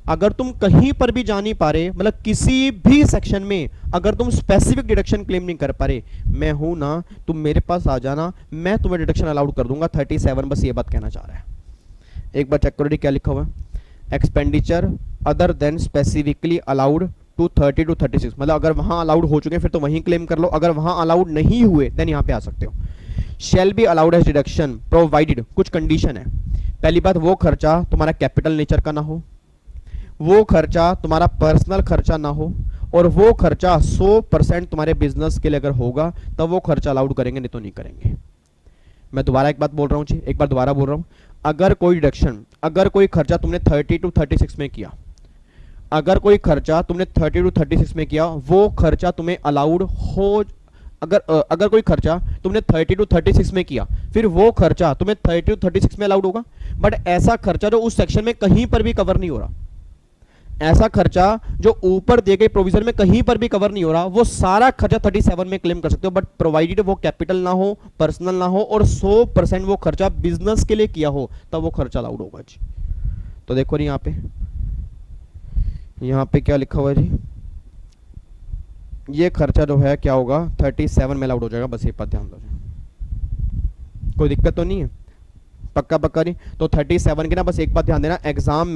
अगर तुम कहीं पर भी जा नहीं पा रहे, मतलब किसी भी सेक्शन में अगर तुम स्पेसिफिक डिडक्शन क्लेम नहीं कर पा रहे, मैं हूं ना, तुम मेरे पास आ जाना, मैं तुम्हें डिडक्शन अलाउड कर दूंगा। 37 बस ये बात कहना चाह रहा है। एक बार चेक करो क्या लिखा हुआ है, expenditure other than specifically allowed to 30 to 36। मतलब अगर वहां अलाउड हो चुके हैं फिर तो वहीं क्लेम कर लो, अगर वहां अलाउड नहीं हुए देन यहां पे आ सकते हो। Shall be allowed as deduction provided, कुछ कंडीशन है। पहली बात, वो खर्चा तुम्हारा कैपिटल नेचर का ना हो, वो खर्चा तुम्हारा पर्सनल खर्चा ना हो, और वो खर्चा 100% तुम्हारे बिजनेस के लिए अगर होगा तब वो खर्चा अलाउड करेंगे, नहीं तो नहीं करेंगे। मैं दोबारा एक बात बोल रहा हूं जी, एक बार दोबारा बोल रहा हूं, अगर कोई डिडक्शन, अगर कोई खर्चा तुमने 30 to 36 में किया, अगर कोई खर्चा तुमने 30 to 36 में किया, वो खर्चा तुम्हें अलाउड हो। अगर कोई खर्चा तुमने 30 to 36 में किया, फिर वो खर्चा तुम्हें 30 to 36 में अलाउड होगा। बट ऐसा खर्चा जो उस सेक्शन में कहीं पर भी कवर नहीं हो रहा, ऐसा खर्चा जो ऊपर दिए गए प्रोविजन में कहीं पर भी कवर नहीं हो रहा, वो सारा खर्चा 37 में क्लेम कर सकते हो। बट प्रोवाइडेड वो कैपिटल ना हो, पर्सनल ना हो, और 100% वो खर्चा बिजनेस के लिए किया हो, तब वो खर्चा अलाउड होगा जी। तो देखो यहाँ पे क्या लिखा हुआ है जी, ये खर्चा जो है क्या होगा 37 में अलाउड हो जाएगा। बस ये बात ध्यान दो, कोई दिक्कत तो नहीं है? पक्का पक्का नहीं? तो 37 की ना बस एक बात ध्यान देना, एग्जाम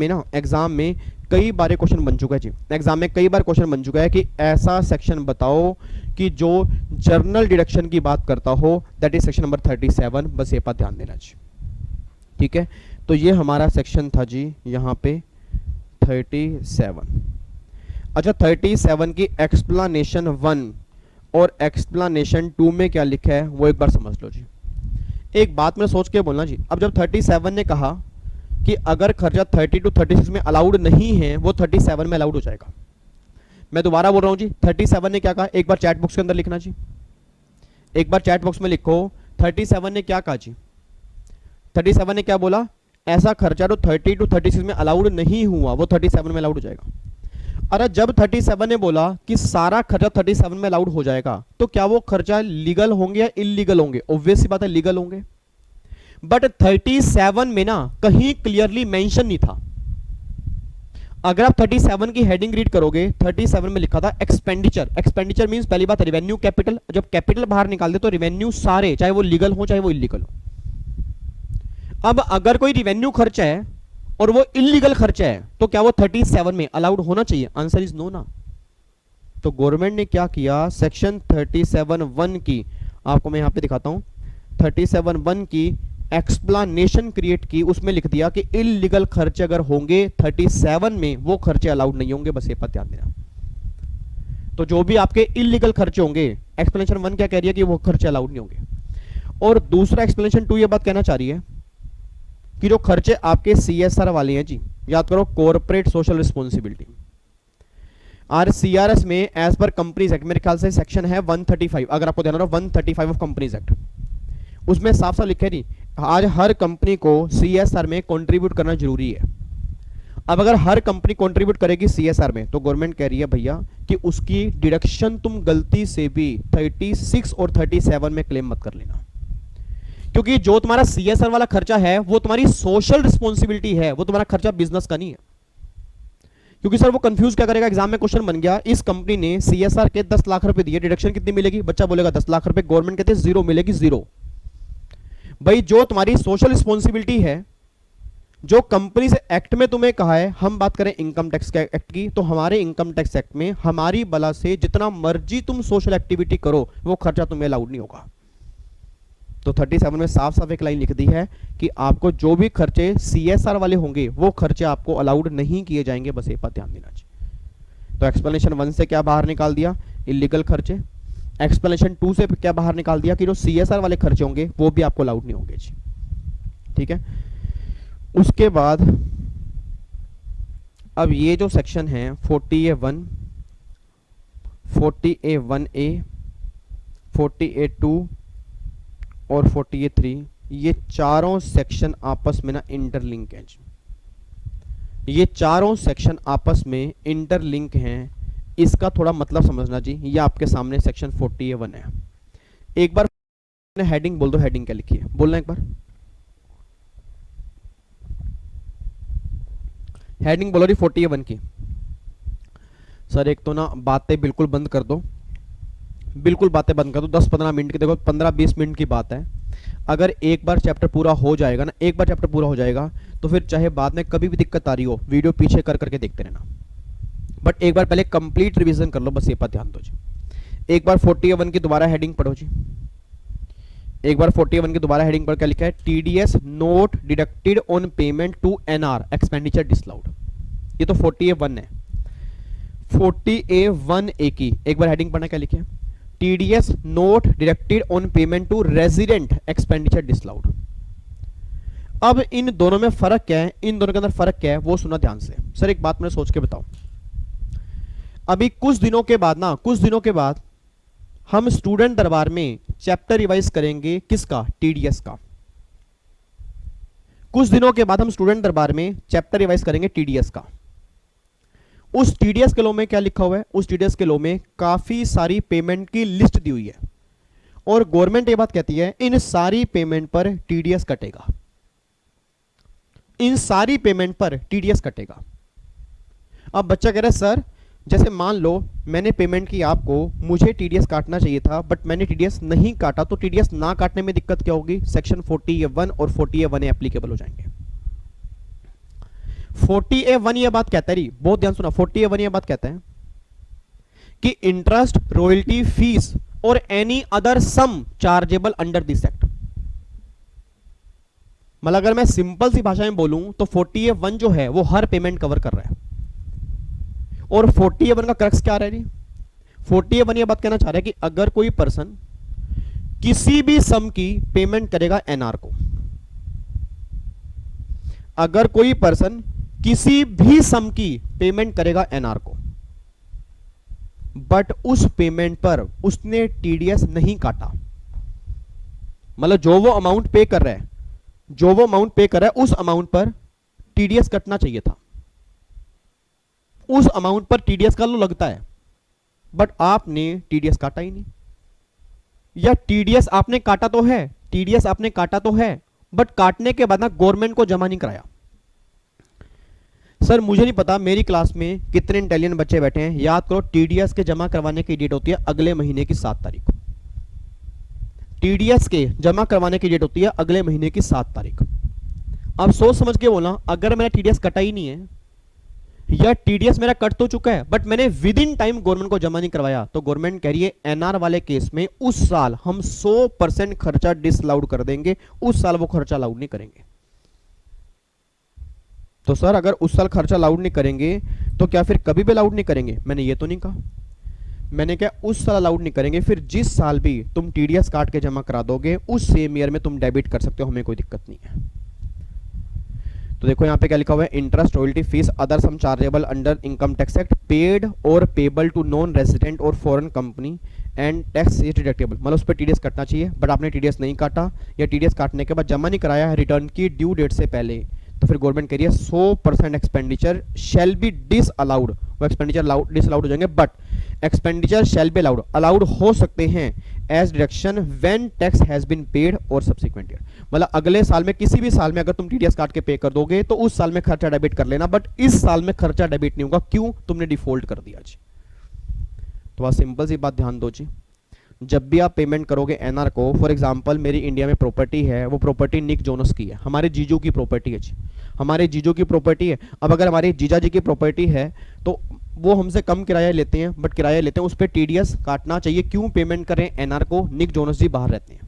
में कई बार क्वेश्चन बन चुका है जी, एग्जाम में कई बार क्वेश्चन बन चुका है कि ऐसा सेक्शन बताओ कि जो जर्नल डिडक्शन की बात करता हो, दैट इज सेक्शन नंबर 37। बस ये बात ध्यान देना जी, ठीक है? तो ये हमारा सेक्शन था जी यहाँ पे 37। अच्छा, 37 की एक्सप्लेनेशन 1 और एक्सप्लेनेशन 2 में क्या लिखा है वो एक बार समझ लो जी। एक बात मैं सोच के बोलना जी, अब जब 37 ने कहा कि अगर खर्चा 30 to 36 में अलाउड नहीं है, वो 37 में अलाउड हो जाएगा। मैं दोबारा बोल रहा हूं जी, 37 ने क्या कहा, एक बार चैट बॉक्स के अंदर लिखना जी, एक बार चैट बॉक्स में लिखो 37 ने क्या कहा जी। 37 ने क्या बोला, ऐसा खर्चा जो 30 to 36 में अलाउड नहीं हुआ वो 37 में अलाउड हो जाएगा। अरे जब 37 ने बोला कि सारा खर्चा 37 में अलाउड हो जाएगा, तो क्या वो खर्चा लीगल होंगे या इलीगल होंगे? ऑब्वियस सी बात है लीगल होंगे। बट 37 में ना कहीं क्लियरली मेंशन नहीं था। अगर आप 37 की हेडिंग रीड करोगे, 37 में लिखा था एक्सपेंडिचर। एक्सपेंडिचर मींस पहली बात रेवेन्यू कैपिटल, जब कैपिटल बाहर निकाल दे तो रेवेन्यू सारे, चाहे वो लीगल हो चाहे वो इलीगल हो। अब अगर कोई रेवेन्यू खर्चा है और वो इलीगल खर्चा है, तो क्या वो 37 में अलाउड होना चाहिए? आंसर इज नो ना। तो गवर्नमेंट ने क्या किया, सेक्शन 37(1) की, आपको मैं यहां पे दिखाता हूं, 37(1) की एक्सप्लेनेशन क्रिएट की, उसमें लिख दिया कि इलीगल खर्चे अगर होंगे 37 में, वो खर्चे अलाउड नहीं होंगे, बस ये पर ध्यान देना। तो जो भी आपके इलीगल खर्चे होंगे, एक्सप्लेनेशन 1 क्या कह रही है कि वो खर्चे अलाउड नहीं होंगे। और दूसरा एक्सप्लेनेशन 2 ये बात कहना चाह रही है कि जो खर्चे आपके CSR वाले हैं जी, याद करो, कॉर्पोरेट सोशल रिस्पॉन्सिबिलिटी, CRS में एज पर कंपनीज एक्ट, मेरे ख्याल से सेक्शन है 135, अगर आपको ध्यान रहो 135 ऑफ कंपनीज एक्ट, उसमें साफ साफ लिखे नहीं, आज हर कंपनी को CSR में कंट्रीब्यूट करना जरूरी है। अब अगर हर कंपनी कंट्रीब्यूट करेगी CSR में, तो गवर्नमेंट कह रही है भैया कि उसकी डिडक्शन तुम गलती से भी 36 और 37 में क्लेम मत कर लेना, क्योंकि जो तुम्हारा CSR वाला खर्चा है वो तुम्हारी सोशल रिस्पॉन्सिबिलिटी है, वो तुम्हारा खर्चा बिजनेस का नहीं है। क्योंकि सर वो कंफ्यूज क्या करेगा, एग्जाम में क्वेश्चन बन गया, इस कंपनी ने CSR के 10 लाख रुपए दिए, डिडक्शन कितनी मिलेगी, बच्चा बोलेगा 10 लाख रुपए, गवर्नमेंट कहते हैं जीरो मिलेगी, जीरो। भाई जो तुम्हारी सोशल रिस्पॉन्सिबिलिटी है, जो कंपनी से एक्ट में तुम्हें कहा है, हम बात करें इनकम टैक्स के एक्ट की, तो हमारे इनकम टैक्स एक्ट में हमारी बला से जितना मर्जी तुम सोशल एक्टिविटी करो, वो खर्चा तुम्हें अलाउड नहीं होगा। तो 37 में साफ साफ एक लाइन लिख दी है कि आपको जो भी खर्चे CSR वाले होंगे, वो खर्चे आपको अलाउड नहीं किए जाएंगे, बस ये पर ध्यान देना चाहिए। तो एक्सप्लेनेशन 1 से क्या बाहर निकाल दिया, इलीगल खर्चे। एक्सप्लेनेशन 2 से क्या बाहर निकाल दिया कि जो CSR वाले खर्चे होंगे वो भी आपको अलाउड नहीं होंगे जी, ठीक है। उसके बाद अब ये जो सेक्शन है 40A1, 40A1A, 40A2 और 40A3, ये चारों सेक्शन आपस में ना इंटरलिंक हैं, ये चारों सेक्शन आपस में इंटरलिंक हैं। इसका थोड़ा मतलब समझना जी, ये आपके सामने सेक्शन 40A1 है। एक बार हेडिंग बोल दो, हेडिंग क्या लिखी है, बोलना एक बार, हेडिंग बोलो जी 40A1 की। सर एक तो ना बातें बिल्कुल बंद कर दो, बिल्कुल बातें बंद कर दो, 10-15 मिनट की, देखो 15-20 मिनट की बात है। अगर एक बार चैप्टर पूरा हो जाएगा ना, एक बार चैप्टर पूरा हो जाएगा, तो फिर चाहे बाद में कभी भी दिक्कत आ रही हो, वीडियो पीछे कर करके देखते रहना, बट एक बार पहले कंप्लीट रिवीजन कर लो, बस ये पर ध्यान दो जी। एक बार 40A1 की दोबारा हेडिंग पढ़ो जी, एक बार 40A1 की दोबारा हेडिंग पर क्या लिखा है, TDS not deducted on payment to NR expenditure disallowed, ये तो 40A1 है। 40A1A की एक बार हेडिंग पढ़ना, क्या लिखे, TDS not deducted on payment to resident expenditure disallowed. अब इन दोनों में फर्क क्या है, इन दोनों के अंदर फर्क क्या है, वो सुना ध्यान से। सर एक बात मैंने सोच के बताओ, अभी कुछ दिनों के बाद ना, कुछ दिनों के बाद हम स्टूडेंट दरबार में चैप्टर रिवाइज करेंगे, किसका, TDS का। कुछ दिनों के बाद हम स्टूडेंट दरबार में चैप्टर रिवाइज करेंगे TDS का। उस TDS के लॉ में क्या लिखा हुआ है, उस TDS के लॉ में काफी सारी पेमेंट की लिस्ट दी हुई है, और गवर्नमेंट ये बात कहती है इन सारी पेमेंट पर TDS कटेगा, इन सारी पेमेंट पर TDS कटेगा। अब बच्चा कह रहा है सर जैसे मान लो मैंने पेमेंट की आपको, मुझे TDS काटना चाहिए था बट मैंने TDS नहीं काटा, तो TDS ना काटने में दिक्कत क्या होगी, सेक्शन 40A1 और 40A1A एप्लीकेबल हो जाएंगे। 40A1 ये बात कहता है, बहुत ध्यान सुना, 40A1 ये बात कहता है कि इंटरेस्ट, रॉयल्टी, फीस और any other sum chargeable under this act. मतलब अगर मैं सिंपल सी भाषा में बोलूं तो 40A1 जो है वो हर पेमेंट कवर कर रहा है। और 40A1 का क्रक्स क्या रहा है, 40A1 ये बात कहना चाह रहा है कि अगर कोई पर्सन किसी भी सम की पेमेंट करेगा NR को, अगर कोई पर्सन किसी भी सम की पेमेंट करेगा NR को, बट उस पेमेंट पर उसने TDS नहीं काटा, मतलब जो वो अमाउंट पे कर रहा है, जो वो अमाउंट पे कर रहा है उस अमाउंट पर TDS कटना चाहिए था, उस अमाउंट पर TDS का लो लगता है, बट आपने TDS काटा ही नहीं, या TDS आपने काटा तो है, TDS आपने काटा तो है, बट काटने के बाद ना गवर्नमेंट को जमा नहीं कराया। सर मुझे नहीं पता मेरी क्लास में कितने इंटेलिजेंट बच्चे बैठे हैं, याद करो TDS के जमा करवाने की डेट होती है अगले महीने की 7 तारीख। TDS के जमा करवाने की डेट होती है अगले महीने की 7 तारीख। आप सोच समझ के बोलना, अगर मेरा टीडीएस कटा ही नहीं है या टीडीएस मेरा कट तो चुका है बट मैंने विद इन टाइम गवर्नमेंट को जमा नहीं करवाया, तो गवर्नमेंट कह रही है एनआर वाले केस में उस साल हम 100% खर्चा डिसअलाउड कर देंगे, उस साल वो खर्चा अलाउड नहीं करेंगे। तो सर अगर उस साल खर्चा अलाउड नहीं करेंगे तो क्या फिर कभी भी अलाउड नहीं करेंगे? मैंने ये तो नहीं कहा। मैंने क्या उस साल अलाउड नहीं करेंगे, फिर जिस साल भी तुम टीडीएस काट के जमा करा दोगे उस सेम ईयर में तुम डेबिट कर सकते हो, हमें कोई दिक्कत नहीं है। तो देखो यहाँ पे क्या लिखा हुआ है, interest, royalty, fees, other sum chargeable under income tax act paid और पेबल टू नॉन रेजिडेंट और foreign company and tax is deductible. मतलब उस पर टीडीएस कटना चाहिए बट आपने टीडीएस नहीं काटा या टीडीएस काटने के बाद जमा नहीं कराया है रिटर्न की ड्यू डेट से पहले, तो फिर गवर्नमेंट कह रही है 100% एक्सपेंडिचर शैल बी डिसअलाउड। वो एक्सपेंडिचर डिसअलाउड हो जाएंगे but expenditure shall be allowed, allowed हो सकते हैं as deduction when tax has been paid और सब्सिक्वेंट ईयर। मतलब अगले साल में किसी भी साल में अगर तुम टीडीएस काट के पे कर दोगे तो उस साल में खर्चा डेबिट कर लेना, बट इस साल में खर्चा डेबिट नहीं होगा। क्यों? तुमने डिफॉल्ट कर दिया जी। तो बस सिंपल सी बात ध्यान दो जी, जब भी आप पेमेंट करोगे एनआर को, फॉर एग्जांपल मेरी इंडिया में प्रॉपर्टी है, वो प्रॉपर्टी निक जोनस की है, हमारे जीजू की प्रॉपर्टी है जी, हमारे जीजू की प्रॉपर्टी है। अब अगर हमारे जीजा जी की प्रॉपर्टी है तो वो हमसे कम किराया लेते हैं, बट किराया लेते हैं उस पर टीडीएस काटना चाहिए। क्यों? पेमेंट करें एनआर को, निक जोनस जी बाहर रहते हैं।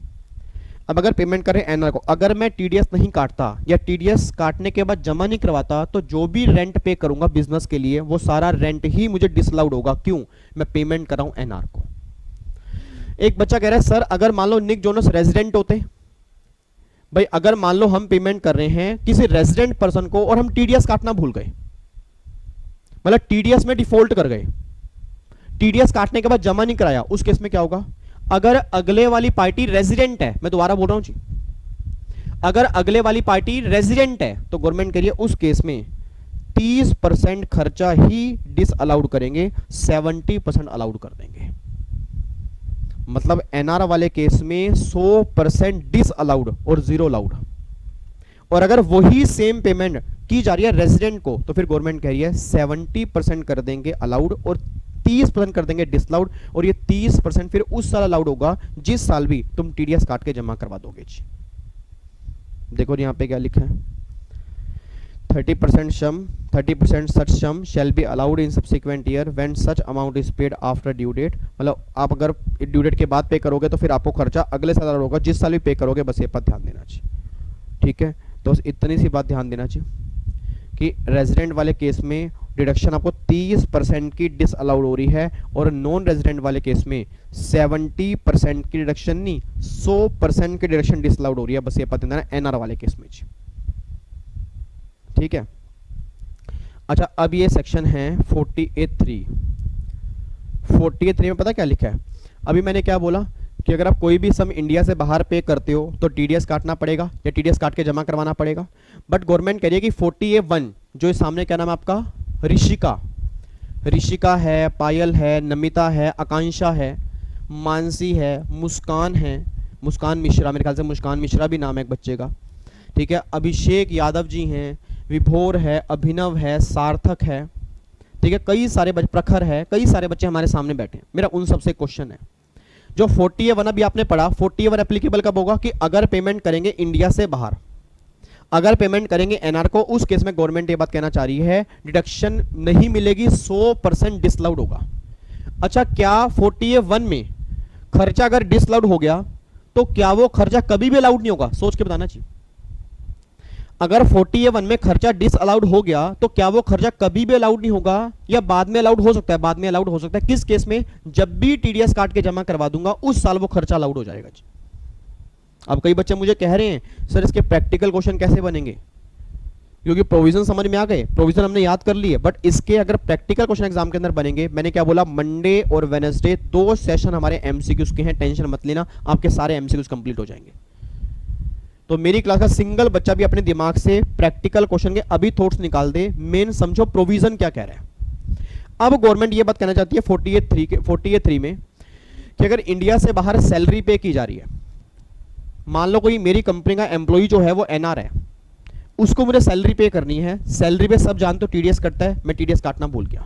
अब अगर पेमेंट करें एनआर को, अगर मैं टीडीएस नहीं काटता या टीडीएस काटने के बाद जमा नहीं करवाता तो जो भी रेंट पे करूंगा बिजनेस के लिए वो सारा रेंट ही मुझे डिसअलाउड होगा। क्यों? मैं पेमेंट कर रहा हूं एनआर को। एक बच्चा कह रहा है सर अगर मान लो निक जोनस रेजिडेंट होते, भाई अगर मान लो हम पेमेंट कर रहे हैं किसी रेजिडेंट पर्सन को और हम टीडीएस काटना भूल गए, मतलब टीडीएस में डिफॉल्ट कर गए, टीडीएस काटने के बाद जमा नहीं कराया, उस केस में क्या होगा? अगर अगले वाली पार्टी रेजिडेंट है, मैं दोबारा बोल रहा हूं जी, अगर अगले वाली पार्टी रेजिडेंट है तो गवर्नमेंट करिए उस केस में 30% खर्चा ही डिसअलाउड करेंगे, 70% अलाउड कर देंगे। मतलब एनआर वाले केस में 100% डिसअलाउड और 0 अलाउड। और अगर वही सेम पेमेंट की जा रही है रेजिडेंट को तो फिर गवर्नमेंट कह रही है 70% कर देंगे अलाउड और 30% कर देंगे डिसअलाउड, और ये 30% फिर उस साल अलाउड होगा जिस साल भी तुम टीडीएस काट के जमा करवा दोगे जी। देखो यहां पे क्या लिखा है, 30% such sum shall be allowed in subsequent year when such amount is paid after due date। मतलब आप अगर ड्यू डेट के बाद पे करोगे तो फिर आपको खर्चा अगले साल होगा जिस साल भी पे करोगे, बस ये बात ध्यान देना चाहिए। ठीक है, तो बस इतनी सी बात ध्यान देना चाहिए कि रेजिडेंट वाले केस में डिडक्शन आपको 30% की डिसअलाउड हो रही है और नॉन रेजिडेंट वाले केस में 70% की डिडक्शन नहीं 100% की डिडक्शन डिसअलाउड हो रही है, बस ये बात ध्यान देना एनआर वाले केस में जी। ठीक है, अच्छा अब ये सेक्शन है 48(3) में पता क्या लिखा है? अभी मैंने क्या बोला कि अगर आप कोई भी सम इंडिया से बाहर पे करते हो तो टीडीएस काटना पड़ेगा या टीडीएस काट के जमा करवाना पड़ेगा, बट गवर्नमेंट कह रही है कि 48(1) जो इस सामने क्या नाम है आपका, ऋषिका है, पायल है, नमिता है, आकांक्षा है, मानसी है, मुस्कान मिश्रा, मेरे ख्याल से मुस्कान मिश्रा भी नाम है एक बच्चे का। ठीक है, अभिषेक यादव जी हैं, विभोर है, अभिनव है, सार्थक है। ठीक है, कई सारे प्रखर है, कई सारे बच्चे हमारे सामने बैठे हैं। मेरा उन सबसे क्वेश्चन है, जो 48(1) अभी आपने पढ़ा, 48(1) एप्लीकेबल कब होगा? कि अगर पेमेंट करेंगे इंडिया से बाहर, अगर पेमेंट करेंगे एनआर को, उस केस में गवर्नमेंट ये बात कहना चाह रही है डिडक्शन नहीं मिलेगी, 100% डिसअलाउड होगा। अच्छा, क्या 48(1) में खर्चा अगर डिसअलाउड हो गया तो क्या वो खर्चा कभी भी अलाउड नहीं होगा? सोच के बताना चाहिए। अगर 48(1) में खर्चा डिसअलाउड हो गया तो क्या वो खर्चा कभी भी अलाउड नहीं होगा या बाद में अलाउड हो सकता है? बाद में अलाउड हो सकता है। किस केस में? जब भी टीडीएस काट के जमा करवा दूंगा उस साल वो खर्चा अलाउड हो जाएगा जी। अब कई बच्चे मुझे कह रहे हैं सर इसके प्रैक्टिकल क्वेश्चन कैसे बनेंगे, क्योंकि प्रोविजन समझ में आ गए, प्रोविजन हमने याद कर लिए, बट इसके अगर प्रैक्टिकल क्वेश्चन एग्जाम के अंदर बनेंगे, मैंने क्या बोला, मंडे और वेडनेसडे 2 सेशन हमारे एमसीक्यूज के हैं, टेंशन मत लेना, आपके सारे एमसीक्यूज कंप्लीट हो जाएंगे। तो मेरी क्लास का सिंगल बच्चा भी अपने दिमाग से प्रैक्टिकल क्वेश्चन के अभी थॉट्स निकाल दे, मेन समझो प्रोविजन क्या कह रहा है। अब गवर्नमेंट ये बात कहना चाहती है 48(3) में कि अगर इंडिया से बाहर सैलरी पे की जा रही है, मान लो कोई मेरी कंपनी का एम्प्लॉई जो है वो एनआर है, उसको मुझे सैलरी पे करनी है, सैलरी पे सब जानते हो टीडीएस कटता है, मैं टीडीएस काटना भूल गया,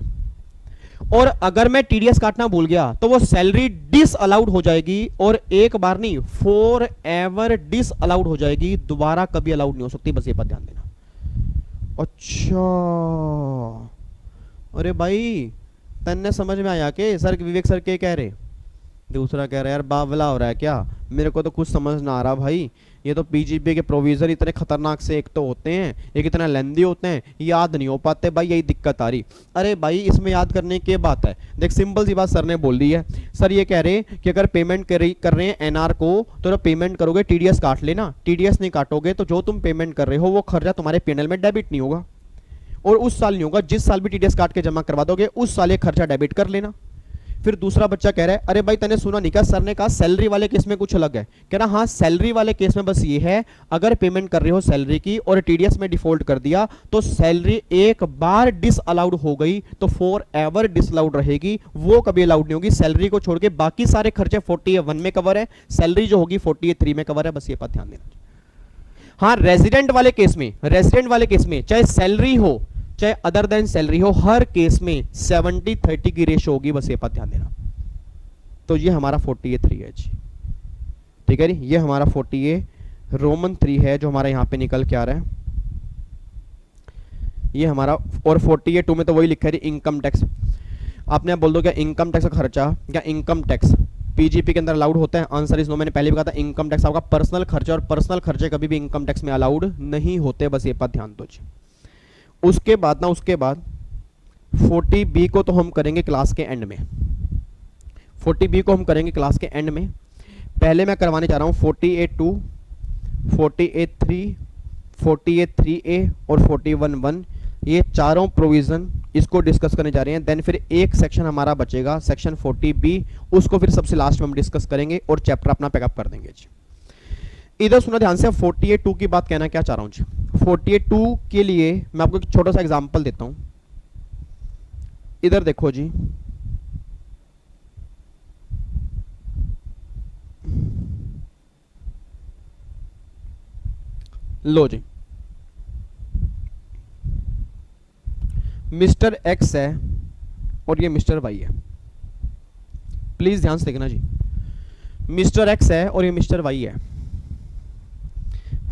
और अगर मैं टीडीएस काटना भूल गया तो वो सैलरी डिस अलाउड हो जाएगी, और एक बार नहीं, फॉर एवर डिस अलाउड हो जाएगी, दोबारा कभी अलाउड नहीं हो सकती, बस ये बात ध्यान देना। अच्छा, अरे भाई तन्ने समझ में आया के सर, विवेक सर के कह रहे? दूसरा कह रहा है यार बावला हो रहा है क्या, मेरे को तो कुछ समझ ना आ रहा भाई, ये तो पीजीपी के प्रोविजन इतने खतरनाक से एक तो होते हैं, एक इतना लेंदी होते हैं, याद नहीं हो पाते भाई, यही दिक्कत आ रही। अरे भाई इसमें याद करने की बात है, देख सिंपल सी बात सर ने बोल दी है। सर ये कह रहे हैं कि अगर पेमेंट कर रहे हैं एनआर को, तो पेमेंट करोगे टीडीएस काट लेना, टीडीएस नहीं काटोगे तो जो तुम पेमेंट कर रहे हो वो खर्चा तुम्हारे पीएनएल में डेबिट नहीं होगा, और उस साल नहीं होगा, जिस साल भी टीडीएस काट के जमा करवा दोगे उस साल ये खर्चा डेबिट कर लेना। फिर दूसरा बच्चा कह रहा है अरे भाई तने सुना नहीं क्या, सर ने कहा सैलरी वाले केस में कुछ अलग है। कह रहा हाँ सैलरी वाले केस में बस ये है, अगर पेमेंट कर रहे हो सैलरी की और टीडीएस में डिफॉल्ट कर दिया तो सैलरी एक बार डिस अलाउड हो गई तो फॉर एवर डिस अलाउड रहेगी, वो कभी अलाउड नहीं होगी। सैलरी को छोड़ के बाकी सारे खर्चे 48(1) में कवर है, सैलरी जो होगी 48(3) में कवर है, बस ये बात ध्यान देना। हाँ रेजिडेंट वाले केस में चाहे सैलरी हो चाहे अदर देन सैलरी हो, हर केस में 70-30 की रेशो होगी, बस ये बात ध्यान देना। तो ये हमारा 48(3) है जी, ठीक है जी, ये हमारा 48 रोमन 3 है जो हमारा यहां पे निकल के आ रहा है, ये हमारा। और 48(2) में तो वही लिखा है इनकम टैक्स। आपने बोल दो क्या इनकम टैक्स का खर्चा, क्या इनकम टैक्स पीजीपी के अंदर अलाउड होता है? Answer is no. मैंने पहले भी कहा था इनकम टैक्स आपका पर्सनल खर्चा, और पर्सनल खर्चे कभी भी इनकम टैक्स में अलाउड नहीं होते, बस ये बात ध्यान दो जी। उसके बाद 40B को तो हम करेंगे क्लास के एंड में, 40B को हम करेंगे क्लास के एंड में। पहले मैं करवाने जा रहा हूं 48(2), 48(3), 48(3A और 41(1), ये चारों प्रोविजन इसको डिस्कस करने जा रहे हैं। देन फिर एक सेक्शन हमारा बचेगा सेक्शन 40B, उसको फिर सबसे लास्ट में हम डिस्कस करेंगे और चैप्टर अपना पैकअप कर देंगे जी। इधर सुना ध्यान से, 48(2) की बात कहना क्या चाह रहा हूं जी। 48(2) के लिए मैं आपको एक छोटा सा एग्जांपल देता हूं, इधर देखो जी। लो जी, मिस्टर एक्स है और ये मिस्टर वाई है, प्लीज ध्यान से देखना जी। मिस्टर एक्स है और ये मिस्टर वाई है।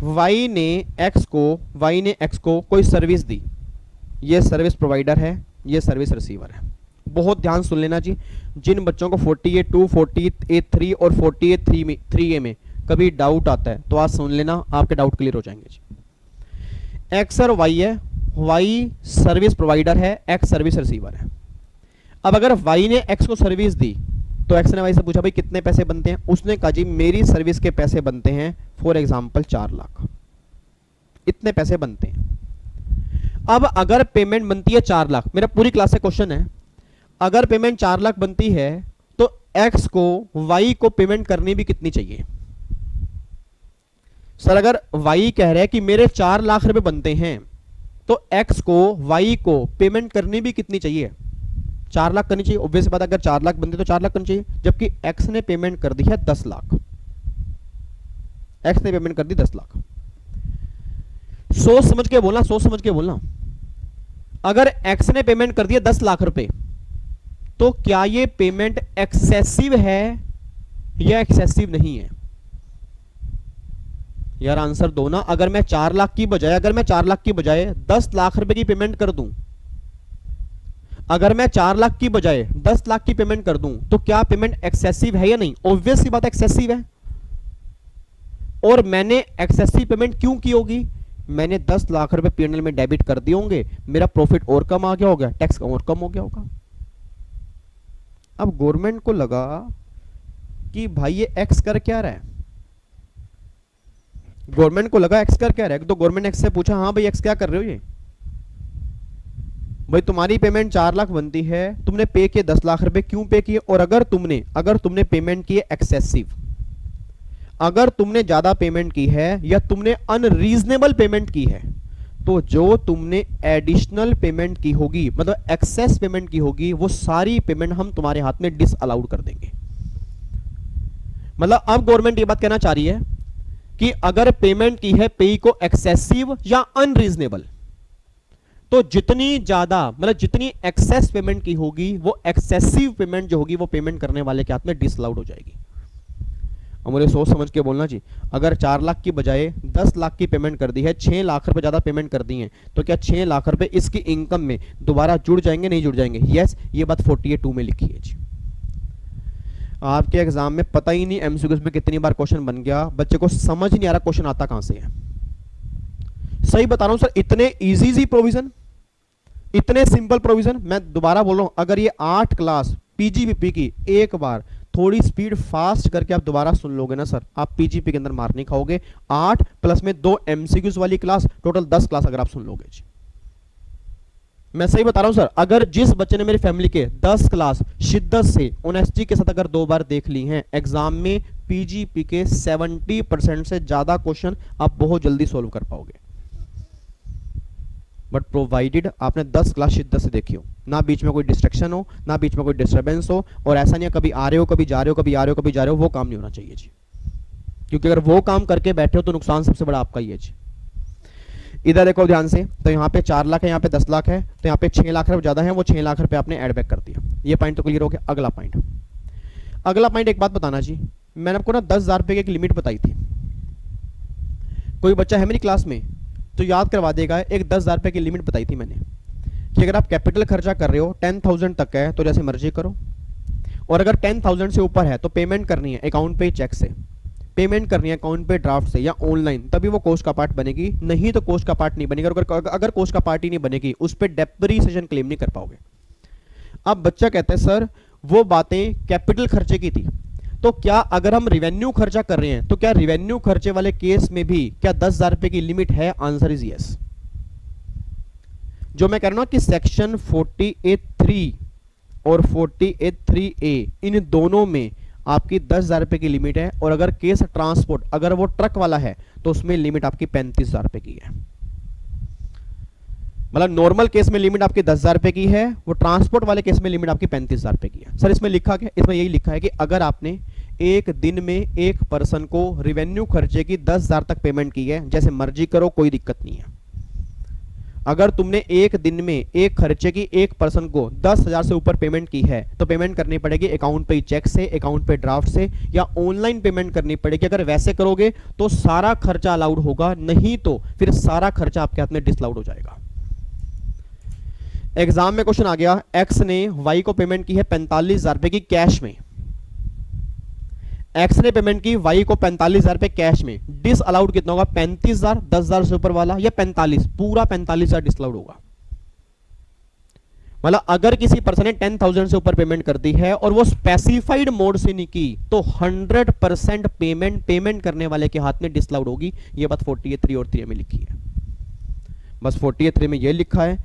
वाई ने एक्स को कोई सर्विस दी, ये सर्विस प्रोवाइडर है, ये सर्विस रिसीवर है। बहुत ध्यान सुन लेना जी, जिन बच्चों को 48(2), 48(3) और 48(3A) में कभी डाउट आता है तो आज सुन लेना, आपके डाउट क्लियर हो जाएंगे जी। एक्स और वाई है, वाई सर्विस प्रोवाइडर है, एक्स सर्विस रिसीवर है। अब अगर वाई ने एक्स को सर्विस दी तो एक्स ने वाई से पूछा भाई कितने पैसे बनते हैं, उसने कहा जी मेरी सर्विस के पैसे बनते हैं फॉर एग्जांपल 4 लाख, इतने पैसे बनते हैं। अब अगर पेमेंट बनती है 4 लाख, मेरा पूरी क्लास से क्वेश्चन है, अगर पेमेंट 4 लाख बनती है तो एक्स को वाई को पेमेंट करनी भी कितनी चाहिए? सर अगर वाई कह रहे हैं कि मेरे 4 लाख रुपए बनते हैं तो एक्स को वाई को पेमेंट करनी भी कितनी चाहिए? 4 लाख करनी चाहिए, ऑब्वियस बात, अगर 4 लाख बनते तो 4 लाख करनी चाहिए, जबकि एक्स ने पेमेंट कर दी है 10 लाख, एक्स ने पेमेंट कर दी 10 लाख। सोच समझ के बोलना, सोच समझ के बोलना। अगर एक्स ने पेमेंट कर दिया 10 लाख रुपए तो क्या ये पेमेंट एक्सेसिव है या एक्सेसिव नहीं है? यार आंसर दो ना। अगर मैं 4 लाख की बजाय 10 लाख रुपए की पेमेंट कर दूं, अगर मैं 4 लाख की बजाय 10 लाख की पेमेंट कर दूं तो क्या पेमेंट एक्सेसिव है या नहीं? ऑब्वियस सी बात एक्सेसिव है। और मैंने एक्सेसिव पेमेंट क्यों की होगी? मैंने 10 लाख रुपए पीएनएल में डेबिट कर दिए होंगे, मेरा प्रॉफिट और कम आ गया होगा, टैक्स और कम हो गया होगा। अब गवर्नमेंट को लगा कि भाई ये एक्स कर क्या रहा है, गवर्नमेंट को लगा एक्स कर क्या रहा है, तो गवर्नमेंट एक्स से पूछा हाँ भाई एक्स क्या कर रहे हो, ये भाई तुम्हारी पेमेंट 4 लाख बनती है, तुमने पे किए 10 लाख रुपए, क्यों पे किए? और अगर तुमने पेमेंट की है एक्सेसिव, अगर तुमने ज्यादा पेमेंट की है या तुमने अनरीजनेबल पेमेंट की है, तो जो तुमने एडिशनल पेमेंट की होगी, मतलब एक्सेस पेमेंट की होगी, वो सारी पेमेंट हम तुम्हारे हाथ में डिसअलाउड कर देंगे। मतलब अब गवर्नमेंट ये बात कहना चाह रही है कि अगर पेमेंट की है पेई को एक्सेसिव या अनरीजनेबल, तो जितनी ज्यादा मतलब जितनी एक्सेस पेमेंट की होगी वो एक्सेसिव पेमेंट जो होगी वो पेमेंट करने वाले के हाथ में डिसअलाउड हो जाएगी। और मुझे सोच समझ के बोलना जी, अगर 4 लाख की बजाय 10 लाख की पेमेंट कर दी है, 6 लाख रुपए ज्यादा पेमेंट कर दी है, तो क्या 6 लाख रुपए इसकी इनकम में दोबारा जुड़ जाएंगे, नहीं जुड़ जाएंगे? यस, ये बात 48(2) में लिखी है जी। आपके एग्जाम में पता ही नहीं एमसीक्यूज में कितनी बार क्वेश्चन बन गया, बच्चे को समझ नहीं आ रहा क्वेश्चन आता कहां से है। सही बता रहा हूं सर, इतने इजी प्रोविजन, इतने सिंपल प्रोविजन। मैं दोबारा बोल रहा हूं, अगर ये 8 क्लास पीजीपीपी की एक बार थोड़ी स्पीड फास्ट करके आप दोबारा सुन लोगे ना सर, आप पीजीपी के अंदर मार नहीं खाओगे। 8 प्लस में 2 एमसीक्यूज वाली क्लास, टोटल 10 क्लास अगर आप सुन लोगे जी। मैं सही बता रहा हूं सर, अगर जिस बच्चे ने मेरी फैमिली के 10 क्लास शिद्दत से ऑनेस्टी के साथ अगर 2 बार देख ली हैं, एग्जाम में पीजीपी के 70% से ज्यादा क्वेश्चन आप बहुत जल्दी सोल्व कर पाओगे। बट प्रोवाइडेड आपने 10 क्लास शिद्दत से देखी हो, ना बीच में कोई डिस्ट्रैक्शन हो, ना बीच में कोई डिस्टर्बेंस हो, और ऐसा नहीं है कभी आ रहे हो कभी जा रहे हो, कभी आ रहे हो कभी जा रहे हो, वो काम नहीं होना चाहिए जी। क्योंकि अगर वो काम करके बैठे हो तो नुकसान सबसे बड़ा आपका ही है जी। इधर देखो ध्यान से, तो यहाँ पे 4 लाख है, यहाँ पे 10 लाख है, तो यहाँ पे 6 लाख रुपए ज्यादा है, वो 6 लाख रुपए आपने एड बैक कर दिया। ये पॉइंट तो क्लियर हो गया। अगला पॉइंट एक बात बताना जी, मैंने आपको ना 10,000 रुपए की एक लिमिट बताई थी। कोई बच्चा है मेरी क्लास में तो याद करवा देगा, एक 10,000 रुपए की लिमिट बताई थी मैंने कि अगर आप कैपिटल खर्चा कर रहे हो 10,000 तक है तो जैसे मर्जी करो, और अगर 10,000 से ऊपर है तो पेमेंट करनी है अकाउंट पे चेक से, पेमेंट करनी है अकाउंट पे ड्राफ्ट से या ऑनलाइन, तभी वो कोस्ट का पार्ट बनेगी, नहीं तो कोस्ट का पार्ट नहीं बनेगा। अगर कोस्ट का पार्ट ही नहीं बनेगी उस पर डेप्रिसिएशन क्लेम नहीं कर पाओगे। अब बच्चा कहता है सर वो बातें कैपिटल खर्चे की थी, तो क्या अगर हम रिवेन्यू खर्चा कर रहे हैं तो क्या रिवेन्यू खर्चे वाले केस में भी क्या 10,000 रुपए की लिमिट है? Answer is yes. जो मैं कह रहा हूं कि सेक्शन 48(3) और 48(3)(a इन दोनों में आपकी 10,000 रुपए की लिमिट है, और अगर केस ट्रांसपोर्ट अगर वो ट्रक वाला है तो उसमें लिमिट आपकी 35,000 रुपए की है। मतलब नॉर्मल केस में लिमिट आपकी 10,000 रुपए की है, वो ट्रांसपोर्ट वाले केस में लिमिट आपकी 35,000 रुपए की है। सर इसमें लिखा क्या? इसमें यही लिखा है कि अगर आपने एक दिन में एक पर्सन को रिवेन्यू खर्चे की 10,000 तक पेमेंट की है, जैसे मर्जी करो कोई दिक्कत नहीं है। अगर तुमने एक दिन में एक खर्चे की एक पर्सन को 10,000 से ऊपर पेमेंट की है तो पेमेंट करनी पड़ेगी अकाउंट पे चेक से, अकाउंट पे ड्राफ्ट से, या ऑनलाइन पेमेंट करनी पड़ेगी। अगर वैसे करोगे तो सारा खर्चा अलाउड होगा, नहीं तो फिर सारा खर्चा आपके हाथ में डिसअलाउड हो जाएगा। एग्जाम में क्वेश्चन आ गया, एक्स ने वाई को पेमेंट की है 45,000 रुपए की कैश में, एक्स ने पेमेंट की वाई को 45,000 रुपए कैश में, डिस अलाउड कितना होगा? 35,000, 10,000 से ऊपर वाला, या 45, पूरा 45,000 डिस अलाउड होगा। मतलब अगर किसी पर्सन ने 10,000 से ऊपर पेमेंट कर दी है और वो स्पेसिफाइड मोड से नहीं की तो 100% पेमेंट करने वाले के हाथ में डिसअलाउड होगी। ये बात 48(3) और 3 में लिखी है। बस 48(3) में ये लिखा है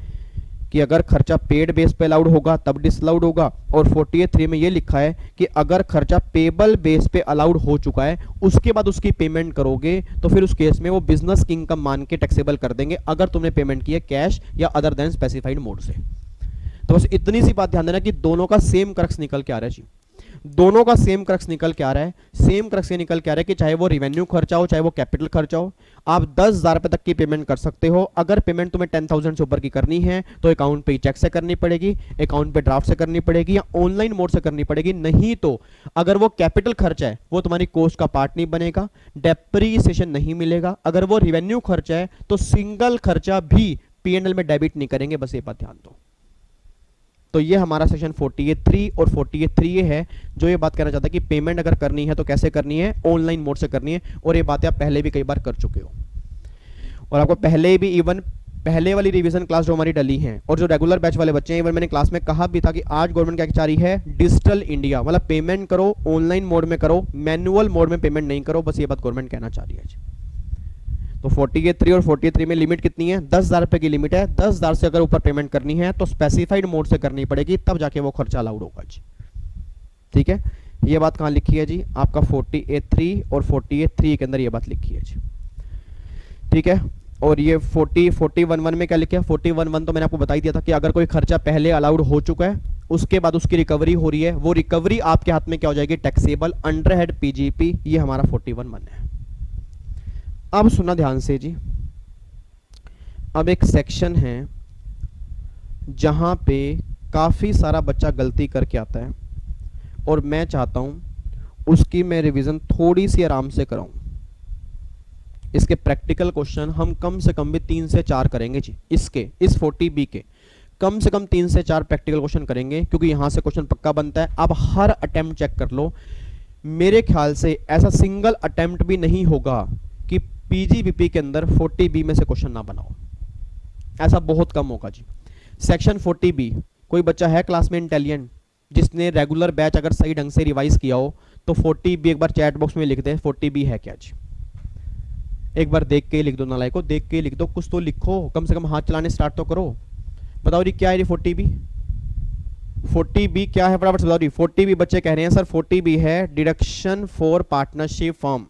कि अगर खर्चा पेड बेस पे अलाउड होगा तब डिसअलाउड होगा, और 48(3) में ये लिखा है कि अगर खर्चा पेबल बेस पे अलाउड हो चुका है उसके बाद उसकी पेमेंट करोगे तो फिर उस केस में वो बिजनेस की इनकम मान के टैक्सेबल कर देंगे, अगर तुमने पेमेंट की है कैश या अदर देन स्पेसिफाइड मोड से। तो बस इतनी सी बात ध्यान देना कि दोनों का सेम क्रक्स निकल के आ रहा है जी, दोनों का सेम क्रक्स निकल के आ रहा है। सेम क्रक्स ये निकल के आ रहा है कि चाहे वो रिवेन्यू खर्चा हो चाहे वो कैपिटल खर्चा हो, आप 10,000 रुपए तक की पेमेंट कर सकते हो। अगर पेमेंट तुम्हें 10,000 से ऊपर की करनी है तो अकाउंट पे चेक से करनी पड़ेगी, अकाउंट पे ड्राफ्ट से करनी पड़ेगी, या ऑनलाइन मोड से करनी पड़ेगी। नहीं तो अगर वो कैपिटल खर्चा है वो तुम्हारी कोस्ट का पार्ट नहीं बनेगा, डेप्रिसिएशन नहीं मिलेगा। अगर वो रिवेन्यू खर्चा है तो सिंगल खर्चा भी P&L में डेबिट नहीं करेंगे, बस ये बात ध्यान दो। तो ये हमारा सेक्शन 48(3) और 48(3) ये है जो ये बात कहना चाहता है कि पेमेंट अगर करनी है तो कैसे करनी है? ऑनलाइन मोड से करनी है। और ये बातें आप पहले भी कई बार कर चुके हो, और आपको पहले भी इवन पहले वाली रिवीजन क्लास जो हमारी डली है और जो रेगुलर बैच वाले बच्चे हैं, इवन मैंने क्लास में कहा भी था कि आज गवर्नमेंट क्या चाह रही है? डिजिटल इंडिया, मतलब पेमेंट करो ऑनलाइन मोड में करो, मैनुअल मोड में पेमेंट नहीं करो, बस ये बात गवर्नमेंट कहना चाह रही है। तो 48(3) और 48(3) में लिमिट कितनी है? 10,000 रुपए की लिमिट है। 10,000 से अगर ऊपर पेमेंट करनी है तो स्पेसिफाइड मोड से करनी पड़ेगी, तब जाके वो खर्चा अलाउड होगा जी। ठीक है, ये बात कहां लिखी है जी? आपका 48(3) और 48(3) के अंदर ये बात लिखी है जी। ठीक है, और ये 41(1) में क्या लिखा है? 41(1) तो मैंने आपको बता ही दिया था कि अगर कोई खर्चा पहले अलाउड हो चुका है उसके बाद उसकी रिकवरी हो रही है, वो रिकवरी आपके हाथ में क्या हो जाएगी? Taxable under head PGP. ये हमारा 41(1) है। अब सुनना ध्यान से जी, अब एक सेक्शन है जहां पे काफी सारा बच्चा गलती करके आता है और मैं चाहता हूं उसकी मैं रिवीजन थोड़ी सी आराम से कराऊं। इसके प्रैक्टिकल क्वेश्चन हम कम से कम भी 3 से 4 करेंगे जी। इस 40B के कम से कम 3 से 4 प्रैक्टिकल क्वेश्चन करेंगे, क्योंकि यहां से क्वेश्चन पक्का बनता है। अब हर अटेम्प्ट चेक कर लो, मेरे ख्याल से ऐसा सिंगल अटेम्प्ट भी नहीं होगा कि पीजीबीपी के अंदर 40B में से क्वेश्चन ना बनाओ, ऐसा बहुत कम होगा जी। सेक्शन 40B, कोई बच्चा है क्लास में इंटेलिजेंट जिसने रेगुलर बैच अगर सही ढंग से रिवाइज किया हो तो 40B एक बार चैट बॉक्स में लिख दे 40B है क्या जी। एक बार देख के लिख दो, नालायक को देख के लिख दो, कुछ तो लिखो, कम से कम हाथ चलाने स्टार्ट तो करो। बताओ जी क्या है ये 40B? 40B क्या है फटाफट से बताओ जी। 40B बच्चे कह रहे हैं सर 40B है deduction for partnership firm.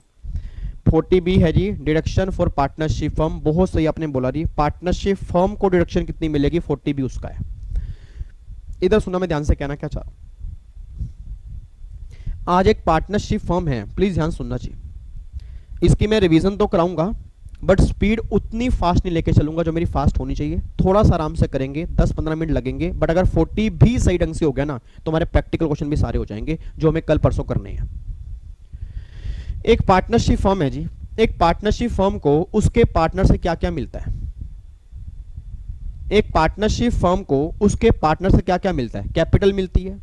40B है जी डिडक्शन फॉर पार्टनरशिप फर्म। बहुत सही आपने बोला जी, पार्टनरशिप फर्म को डिडक्शन कितनी मिलेगी? 40B उसका है। इधर सुना, मैं ध्यान से कहना क्या चाह रहा हूं। आज एक पार्टनरशिप फर्म है, प्लीज ध्यान सुनना चाहिए। इसकी मैं रिवीजन तो कराऊंगा बट स्पीड उतनी फास्ट नहीं लेके चलूंगा जो मेरी फास्ट होनी चाहिए। थोड़ा सा आराम से करेंगे, 10-15 मिनट लगेंगे, बट अगर 40 भी सही ढंग से हो गया ना तो हमारे प्रैक्टिकल क्वेश्चन भी सारे हो जाएंगे जो हमें कल परसों करने हैं। एक पार्टनरशिप फर्म है जी, एक पार्टनरशिप फर्म को उसके पार्टनर से क्या क्या मिलता है? एक पार्टनरशिप फर्म को उसके पार्टनर से क्या क्या मिलता है? कैपिटल मिलती है,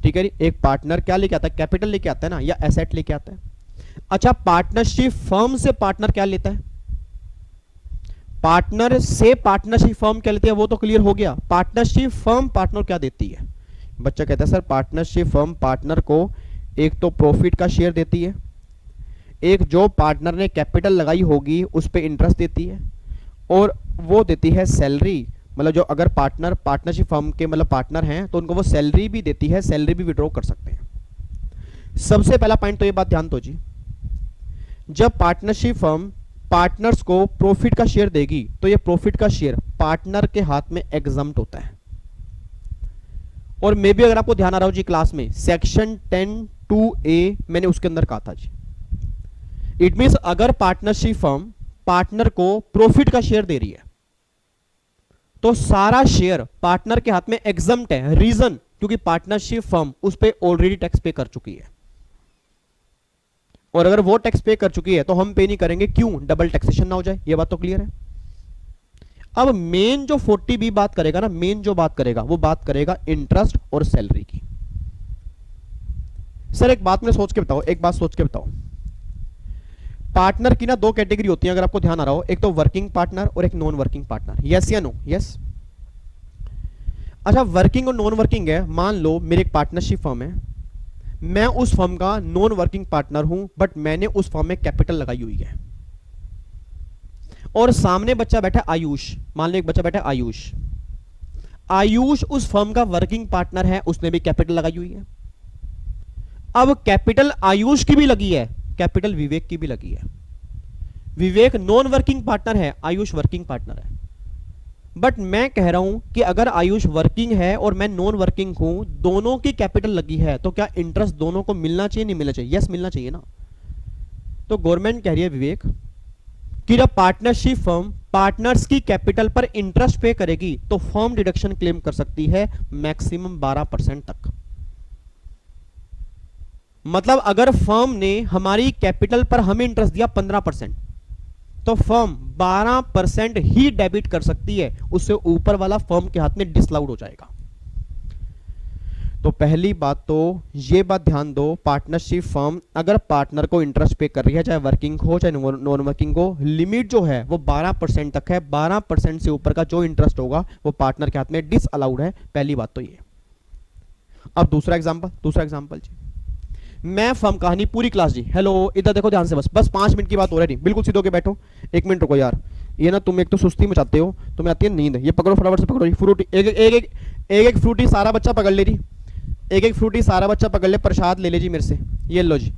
ठीक है। एक पार्टनर क्या लेके आता है? कैपिटल लेके आता है ना, या एसेट लेके आता है। अच्छा, पार्टनरशिप फर्म से पार्टनर क्या लेता है? पार्टनर से पार्टनरशिप फर्म क्या लेती है वो तो क्लियर हो गया। पार्टनरशिप फर्म पार्टनर क्या देती है? बच्चा कहता है सर पार्टनरशिप फर्म पार्टनर को एक तो प्रॉफिट का शेयर देती है, एक जो पार्टनर ने कैपिटल लगाई होगी उस पर इंटरेस्ट देती है, और वो देती है सैलरी। मतलब जो अगर पार्टनर पार्टनरशिप फर्म के मतलब पार्टनर हैं तो उनको वो सैलरी भी देती है, सैलरी भी विड्रॉ कर सकते हैं। सबसे पहला पॉइंट तो ये बात ध्यान दो जी, जब पार्टनरशिप फर्म पार्टनर्स को प्रॉफिट का शेयर देगी तो ये प्रॉफिट का शेयर पार्टनर के हाथ में एग्जम्प्ट होता है। और मे भी अगर आपको ध्यान आ रहा हो जी क्लास में सेक्शन 10(2)(a मैंने उसके अंदर कहा था जी, इट मींस अगर पार्टनरशिप फर्म पार्टनर को प्रॉफिट का शेयर दे रही है तो सारा शेयर पार्टनर के हाथ में एग्जम्प्ट है। रीजन, क्योंकि पार्टनरशिप फर्म उस पर ऑलरेडी टैक्स पे कर चुकी है, और अगर वो टैक्स पे कर चुकी है तो हम पे नहीं करेंगे, क्यों? डबल टैक्सेशन ना हो जाए। ये बात तो क्लियर है। अब मेन जो 40B बात करेगा ना, मेन जो बात करेगा वो बात करेगा इंटरेस्ट और सैलरी की। सर एक बात में सोच के बताओ, एक बात सोच के बताओ, पार्टनर की ना 2 कैटेगरी होती है अगर आपको ध्यान आ रहा हो, एक तो वर्किंग पार्टनर और एक नॉन वर्किंग पार्टनर। यस या नो? यस। अच्छा, वर्किंग और नॉन वर्किंग है। मान लो मेरी एक पार्टनरशिप फर्म है, मैं उस फर्म का नॉन वर्किंग पार्टनर हूं बट मैंने उस फर्म में कैपिटल लगाई हुई है, और सामने बच्चा बैठा है आयुष। मान लो एक बच्चा बैठा है आयुष, आयुष उस फर्म का वर्किंग पार्टनर है, उसने भी कैपिटल लगाई हुई है। अब कैपिटल आयुष की भी लगी है, कैपिटल विवेक की भी लगी है। विवेक नॉन वर्किंग पार्टनर है, आयुष वर्किंग पार्टनर है। बट मैं कह रहा हूं कि अगर आयुष वर्किंग है और मैं नॉन वर्किंग हूं, दोनों की कैपिटल लगी है, तो क्या इंटरेस्ट दोनों को मिलना चाहिए नहीं मिलना चाहिए? यस मिलना चाहिए ना। तो गवर्नमेंट कह रही है विवेक कि जब पार्टनरशिप फर्म पार्टनर्स की कैपिटल पर इंटरेस्ट पे करेगी तो फर्म डिडक्शन क्लेम कर सकती है मैक्सिमम 12% तक। मतलब अगर फर्म ने हमारी कैपिटल पर हमें इंटरेस्ट दिया 15%, तो फर्म 12% ही डेबिट कर सकती है, उससे ऊपर वाला फर्म के हाथ में डिसअलाउड हो जाएगा। तो पहली बात तो ये बात ध्यान दो, पार्टनरशिप फर्म अगर पार्टनर को इंटरेस्ट पे कर रही है, चाहे वर्किंग हो चाहे नॉन वर्किंग हो, लिमिट जो है वो 12% तक है। 12% से ऊपर का जो इंटरेस्ट होगा वो पार्टनर के हाथ में डिसअलाउड है। पहली बात तो ये। अब दूसरा एग्जांपल जी, मैं फर्म कहानी पूरी क्लास जी, हेलो इधर देखो ध्यान से, बस 5 मिनट की बात हो रही, बिल्कुल सीधे होके बैठो। 1 मिनट रुको यार, ये ना तुम एक तो सुस्ती मचाते हो, तुम्हें आती है नींद। ये पकड़ो फटाफट से पकड़ो, फ्रूटी एक फ्रूटी सारा बच्चा पकड़ ले जी, एक फ्रूटी सारा बच्चा पकड़ ले, प्रसाद ले ले जी मेरे से, ये लो जी।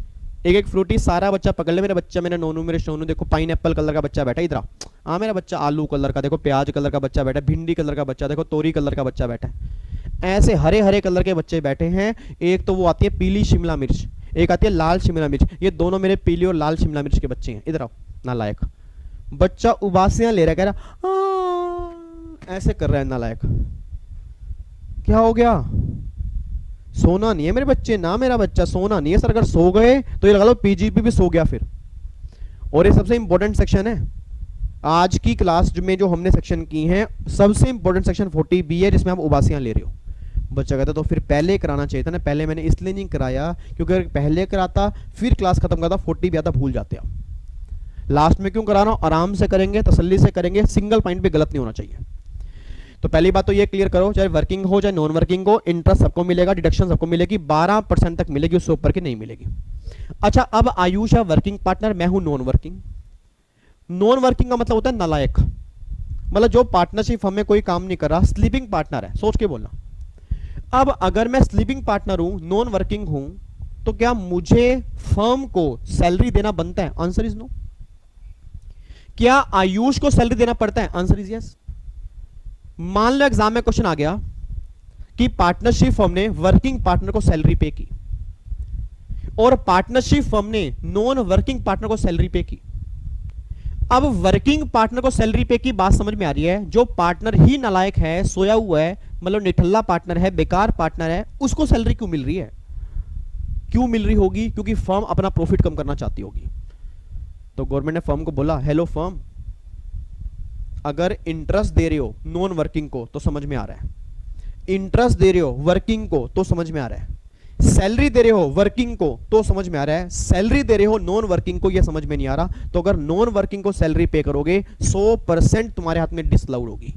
एक फ्रूटी सारा बच्चा पकड़ ले। मेरा बच्चा, मेरा नोनू, मेरे सोनू, देखो पाइनएप्पल कलर का बच्चा बैठा, इधर आ मेरा बच्चा, आलू कलर का देखो, प्याज कलर का बच्चा बैठा, भिंडी कलर का बच्चा देखो, तोरी कलर का बच्चा बैठा है। ऐसे हरे हरे कलर के बच्चे बैठे हैं। एक तो वो आती है पीली शिमला मिर्च, एक आती है लाल शिमला मिर्च। ये दोनों मेरे पीली और लाल शिमला मिर्च के बच्चे हैं। इधर आओ, नालायक बच्चा उबासियां ले रहा है, कह रहा ऐसे कर रहा है नालायक। क्या हो गया? सोना नहीं है मेरे बच्चे, ना मेरा बच्चा सोना नहीं है सर। अगर सो गए तो ये लगा लो पीजीपी भी सो गया फिर। और ये सबसे इंपॉर्टेंट सेक्शन है आज की क्लास में जो हमने सेक्शन की है, सबसे इंपॉर्टेंट सेक्शन 40B है, जिसमें आप उबासियां ले रहे हो। बच्चा कहता तो फिर पहले कराना चाहिए था ना, पहले मैंने इसलिए नहीं कराया क्योंकि अगर पहले कराता फिर क्लास खत्म करता 40B आता, भूल जाते आप। लास्ट में क्यों करा रहा हूं? आराम से करेंगे, तसल्ली से करेंगे, सिंगल पॉइंट पे गलत नहीं होना चाहिए। तो पहली बात तो ये क्लियर करो, चाहे वर्किंग हो चाहे नॉन वर्किंग हो, इंटरेस्ट सबको मिलेगा, डिडक्शन सबको मिलेगी, 12% तक मिलेगी, उससे ऊपर की नहीं मिलेगी। अच्छा, अब आयुष है वर्किंग पार्टनर, मैं हूं नॉन वर्किंग। नॉन वर्किंग का मतलब होता है नालायक, मतलब जो पार्टनरशिप हमें कोई काम नहीं कर रहा, स्लीपिंग पार्टनर है, सोच के बोलना। अब अगर मैं स्लीपिंग पार्टनर हूं, नॉन वर्किंग हूं, तो क्या मुझे फर्म को सैलरी देना बनता है? Answer is no. क्या आयुष को सैलरी देना पड़ता है? Answer is yes. मान लो एग्जाम में क्वेश्चन आ गया कि पार्टनरशिप फर्म ने वर्किंग पार्टनर को सैलरी पे की और पार्टनरशिप फर्म ने नॉन वर्किंग पार्टनर को सैलरी पे की। अब वर्किंग पार्टनर को सैलरी पे की बात समझ में आ रही है, जो पार्टनर ही नालायक है, सोया हुआ है, मतलब निठल्ला पार्टनर है, बेकार पार्टनर है, उसको सैलरी क्यों मिल रही है? क्यों मिल रही होगी? क्योंकि फर्म अपना प्रॉफिट कम करना चाहती होगी। तो गवर्नमेंट ने फर्म को बोला, हेलो फर्म, अगर इंटरेस्ट दे रहे हो नॉन वर्किंग को तो समझ में आ रहा है, इंटरेस्ट दे रहे हो वर्किंग को तो समझ में आ रहा है, सैलरी दे रहे हो वर्किंग को तो समझ में आ रहा है, सैलरी दे रहे हो नॉन वर्किंग को, यह समझ में नहीं आ रहा। तो अगर नॉन वर्किंग को सैलरी पे करोगे 100% तुम्हारे हाथ में डिसलाउड होगी।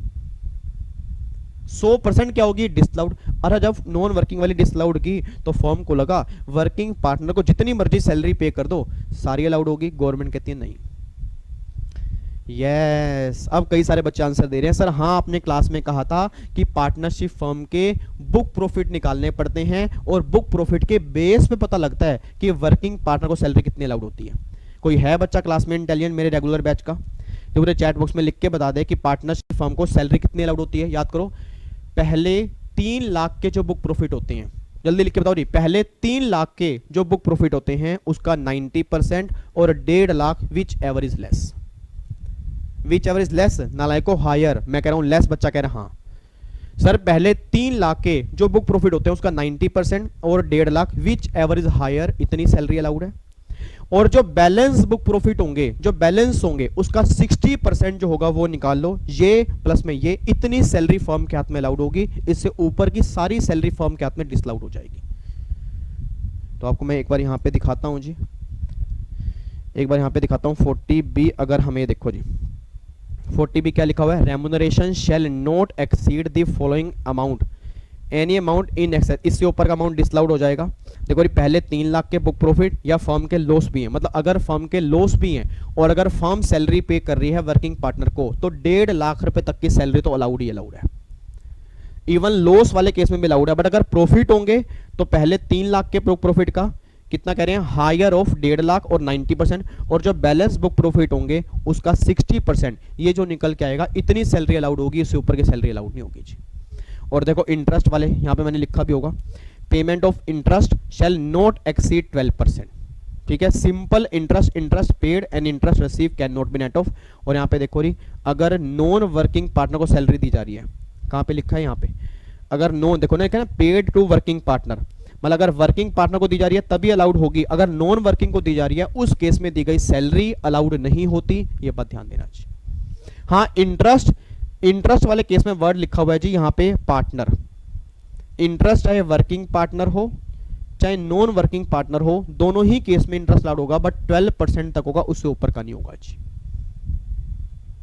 100% क्या होगी? डिसलाउड। अरे जब नॉन वर्किंग वाली डिसलाउड की तो फर्म को लगा वर्किंग पार्टनर को जितनी मर्जी सैलरी पे कर दो, सारी अलाउड होगी। गवर्नमेंट कहती है नहीं। यस, अब कई सारे बच्चे आंसर दे रहे हैं, सर हाँ आपने क्लास में कहा था कि पार्टनरशिप फर्म के बुक प्रॉफिट निकालने पड़ते हैं और बुक प्रॉफिट के बेस पे पता लगता है कि वर्किंग पार्टनर को सैलरी कितनी अलाउड होती है। कोई है बच्चा क्लास में इंटेलिजेंट मेरे रेगुलर बैच का, तो मुझे चैट बॉक्स में लिख के बता दे कि पार्टनरशिप फर्म को सैलरी कितनी अलाउड होती है। याद करो, पहले 3 लाख के जो बुक प्रॉफिट होते हैं, जल्दी लिख के बताओ जी, पहले 3 लाख के जो बुक प्रॉफिट होते हैं उसका 90% और 1.5 lakh whichever is less. Whichever is less, नालायको हायर, मैं कह रहा हूं लेस, बच्चा कह रहा हाँ सर पहले 3 लाख के जो बुक प्रॉफिट होते हैं उसका 90% और 1.5 lakh whichever is higher, इतनी सैलरी अलाउड है। और जो बैलेंस बुक प्रॉफिट होंगे, जो बैलेंस होंगे उसका 60% जो होगा वो निकाल लो, ये प्लस में ये, इतनी सैलरी फर्म के हाथ में अलाउड होगी। इससे ऊपर की सारी सैलरी फर्म के हाथ में डिसअलाउड हो जाएगी। तो आपको मैं एक बार यहां पे दिखाता हूं जी, एक बार यहां पे दिखाता हूं 40B। अगर हमें देखो जी 40B क्या लिखा हुआ है, remuneration shall not exceed the following amount, any amount in excess, इससे ऊपर का अमाउंट डिसअलाउड हो जाएगा। देखो ये पहले 3 लाख के बुक प्रॉफिट या फर्म के लॉस भी हैं, मतलब अगर फर्म के लॉस भी हैं और अगर फर्म सैलरी पे कर रही है वर्किंग पार्टनर को तो 1.5 लाख रुपए तक की सैलरी तो अलाउड ही अलाउड है। इवन लॉस वाले केस में भी अलाउड है। बट अगर प्रॉफिट होंगे तो पहले 3 लाख के बुक प्रॉफिट का कितना कह रहे हैं, हायर ऑफ 1.5 लाख और 90%, और जो बैलेंस बुक प्रॉफिट होंगे उसका 60%, ये जो निकल के आएगा इतनी सैलरी अलाउड होगी, इससे ऊपर की सैलरी अलाउड नहीं होगी जी। और देखो इंटरेस्ट वाले, यहां पे मैंने लिखा भी होगा, payment of interest shall not exceed 12%। ठीक है, simple interest, interest paid and interest receive can not be net of. और यहाँ पे देखो री, अगर नॉन वर्किंग पार्टनर को सैलरी दी जा रही है, कहाँ पे लिखा है यहाँ पे, अगर नॉन, देखो ना पेड टू वर्किंग पार्टनर, मतलब अगर वर्किंग पार्टनर को दी जा रही है तभी अलाउड होगी, अगर नॉन वर्किंग को दी जा रही है उस केस में दी गई सैलरी अलाउड नहीं होती। ये बात ध्यान देना चाहिए। हाँ इंटरेस्ट, इंटरेस्ट वाले केस में वर्ड लिखा हुआ है जी यहाँ पे पार्टनर। इंटरेस्ट चाहे वर्किंग पार्टनर हो चाहे नॉन वर्किंग पार्टनर हो, दोनों ही केस में इंटरेस्ट अलाउड होगा, बट 12% तक होगा, उससे ऊपर का नहीं होगा जी।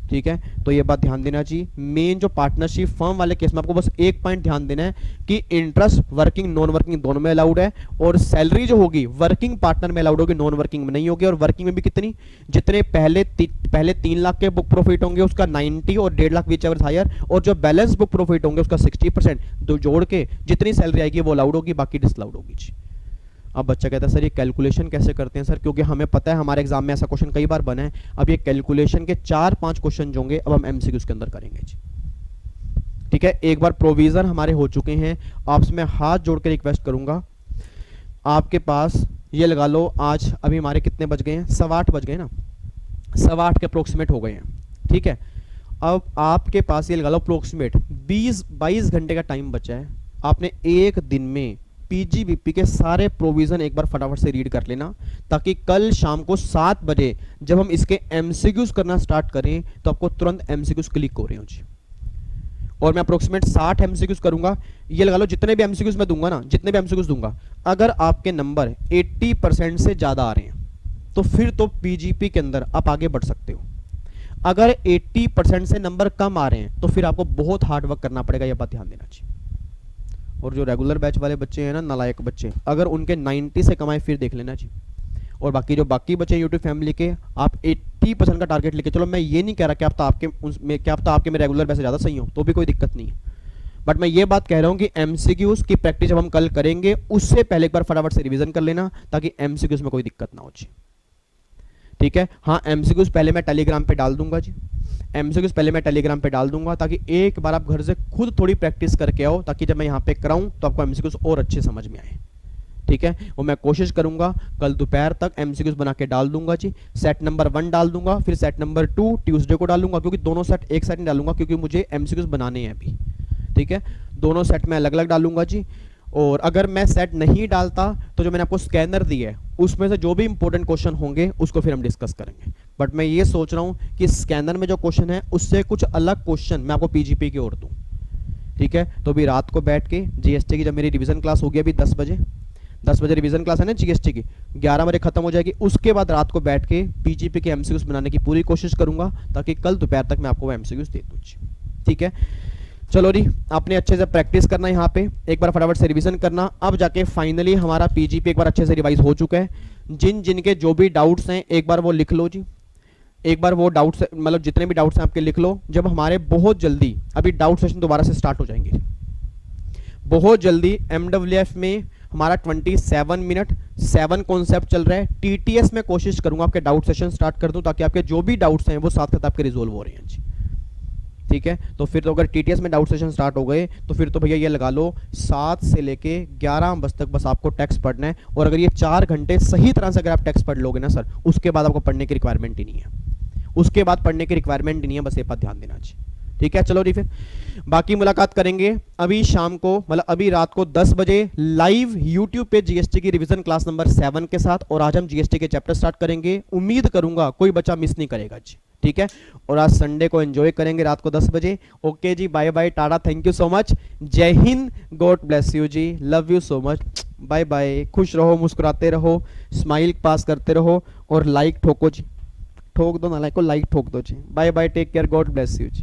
ठीक है, तो ये बात ध्यान देना चाहिए। मेन जो पार्टनरशिप फर्म वाले केस में आपको बस एक पॉइंट ध्यान देना है कि इंटरेस्ट वर्किंग नॉन वर्किंग दोनों में अलाउड है, और सैलरी जो होगी वर्किंग पार्टनर में अलाउड होगी, नॉन वर्किंग में नहीं होगी। और वर्किंग में भी कितनी, जितने पहले 3 लाख के बुक प्रॉफिट होंगे उसका 90 और 1.5 लाख विच एवर हायर, और जो बैलेंस बुक प्रॉफिट होंगे उसका 60%, दो जोड़ के जितनी सैलरी आएगी वो अलाउड होगी, बाकी डिसअलाउड होगी। अब बच्चा कहता है सर ये कैलकुलेशन कैसे करते हैं सर, क्योंकि हमें पता है हमारे एग्जाम में ऐसा क्वेश्चन कई बार बना है। अब ये कैलकुलेशन के 4-5 क्वेश्चन जो होंगे अब हम एमसीक्यूज के अंदर करेंगे जी। ठीक है, एक बार प्रोविजन हमारे हो चुके हैं, आपसे मैं हाथ जोड़ के रिक्वेस्ट करूंगा, आपके पास ये लगा लो, आज अभी हमारे कितने बज गए हैं, 8:15 बज गए ना, 8:15 के अप्रोक्सीमेट हो गए हैं। ठीक है, अब आपके पास ये लगा लो अप्रोक्सीमेट 20-22 घंटे का टाइम बचा है आपने एक दिन में पीजीबीपी के सारे प्रोविजन एक बार फटाफट से रीड कर लेना, ताकि कल शाम को 7 बजे जब हम इसके एमसीक्यूज करना स्टार्ट करें तो आपको तुरंत एमसीक्यूज क्लिक हो रहे हो जी। और मैं अप्रोक्सीमेट 60 एमसीक्यूज करूंगा। ये लगा लो जितने भी एमसीक्यूज मैं दूंगा ना, जितने भी एमसीक्यूज दूंगा, अगर आपके नंबर 80% से ज्यादा आ रहे हैं तो फिर तो पीजीपी के अंदर आप आगे बढ़ सकते हो। अगर 80% से नंबर कम आ रहे हैं तो फिर आपको बहुत हार्ड वर्क करना पड़ेगा, यह बात ध्यान देना चाहिए। और जो रेगुलर बैच वाले बच्चे हैं ना, नालायक बच्चे, अगर उनके 90 से कमाए फिर देख लेना जी। और बाकी जो बाकी बच्चे यूट्यूब फैमिली के, आप 80% का टारगेट लेके चलो। मैं ये नहीं कह रहा कि आप तो आपके में रेगुलर बैच ज़्यादा सही हो, तो भी कोई दिक्कत नहीं है। बट मैं ये बात कह रहा हूँ कि एमसीक्यूज की प्रैक्टिस जब हम कल करेंगे उससे पहले एक बार फटाफट से रिवीजन कर लेना, ताकि एमसीक्यूज में कोई दिक्कत ना हो जी। ठीक है, हाँ एमसीक्यूज पहले मैं टेलीग्राम पे डाल दूंगा जी। एमसीक्यूज पहले मैं टेलीग्राम पे डाल दूंगा, ताकि एक बार आप घर से खुद थोड़ी प्रैक्टिस करके आओ, ताकि जब मैं यहाँ पे कराऊं तो आपको एमसीक्यूज और अच्छे समझ में आए। ठीक है, वो मैं कोशिश करूंगा कल दोपहर तक एमसीक्यूज बना के डाल दूंगा जी। सेट नंबर 1 डाल दूंगा, फिर सेट नंबर 2 ट्यूसडे को डालूंगा, क्योंकि दोनों सेट एक सेट नहीं डालूंगा, क्योंकि मुझे एमसीक्यूज बनाने हैं अभी। ठीक है, दोनों सेट में अलग अलग डालूंगा जी। और अगर मैं सेट नहीं डालता तो जो मैंने आपको स्कैनर दिया है उसमें से जो भी इंपॉर्टेंट क्वेश्चन होंगे उसको फिर हम डिस्कस करेंगे। बट मैं ये सोच रहा हूं कि स्कैनर में जो क्वेश्चन है उससे कुछ अलग क्वेश्चन मैं आपको पीजीपी की ओर दूं। ठीक है, तो अभी रात को बैठ के जीएसटी की जब मेरी रिवीजन क्लास होगी, अभी 10 बजे रिवीजन क्लास है ना जीएसटी की, 11 बजे खत्म हो जाएगी। उसके बाद रात को बैठ के पीजीपी के एमसीक्यूज बनाने की पूरी कोशिश करूंगा, ताकि कल दोपहर तक मैं आपको एमसीक्यूज दे दूं। ठीक है, चलो जी, आपने अच्छे से प्रैक्टिस करना, यहाँ पे एक बार फटाफट से रिवीजन करना। अब जाके फाइनली हमारा पीजीपी एक बार अच्छे से रिवाइज हो चुका है। जिनके जो भी डाउट्स हैं एक बार वो लिख लो जी। एक बार वो डाउट्स, मतलब जितने भी डाउट्स हैं आपके लिख लो। जब हमारे बहुत जल्दी अभी डाउट सेशन दोबारा से स्टार्ट हो जाएंगे, बहुत जल्दी एमडब्ल्यूएफ में हमारा 27 मिनट 7 कॉन्सेप्ट चल रहा है। टीटीएस में कोशिश करूंगा आपके डाउट सेशन स्टार्ट कर दूं, ताकि आपके जो भी डाउट्स हैं वो साथ साथ आपके रिजोल्व हो रहे हैं जी। ठीक है, तो फिर तो अगर टीटीएस में डाउट सेशन स्टार्ट हो गए तो फिर तो भैया ये लगा लो 7 से लेके 11 बजे तक बस आपको टेक्स्ट पढ़ना है। और अगर ये 4 घंटे सही तरह से अगर आप टेक्स्ट पढ़ लोगे ना सर, उसके बाद आपको पढ़ने की रिक्वायरमेंट ही नहीं है, उसके बाद पढ़ने की रिक्वायरमेंट ही नहीं है, बस ये बात ध्यान देना चाहिए। ठीक है, चलो जी, फिर बाकी मुलाकात करेंगे अभी शाम को, मतलब अभी रात को 10 बजे लाइव यूट्यूब पे जीएसटी की रिवीजन क्लास नंबर 7 के साथ। और आज हम जीएसटी के चैप्टर स्टार्ट करेंगे, उम्मीद करूंगा कोई बच्चा मिस नहीं करेगा जी। ठीक है, और आज संडे को एंजॉय करेंगे रात को 10 बजे। ओके जी, bye bye, tata, thank you so much, जय हिंद, गॉड ब्लेस यू जी, love you so much, bye bye. खुश रहो, मुस्कुराते रहो, स्माइल पास करते रहो, और लाइक ठोको जी, ठोक दो ना लाइक को, लाइक ठोक दो जी। Bye bye, take care, God bless you ji.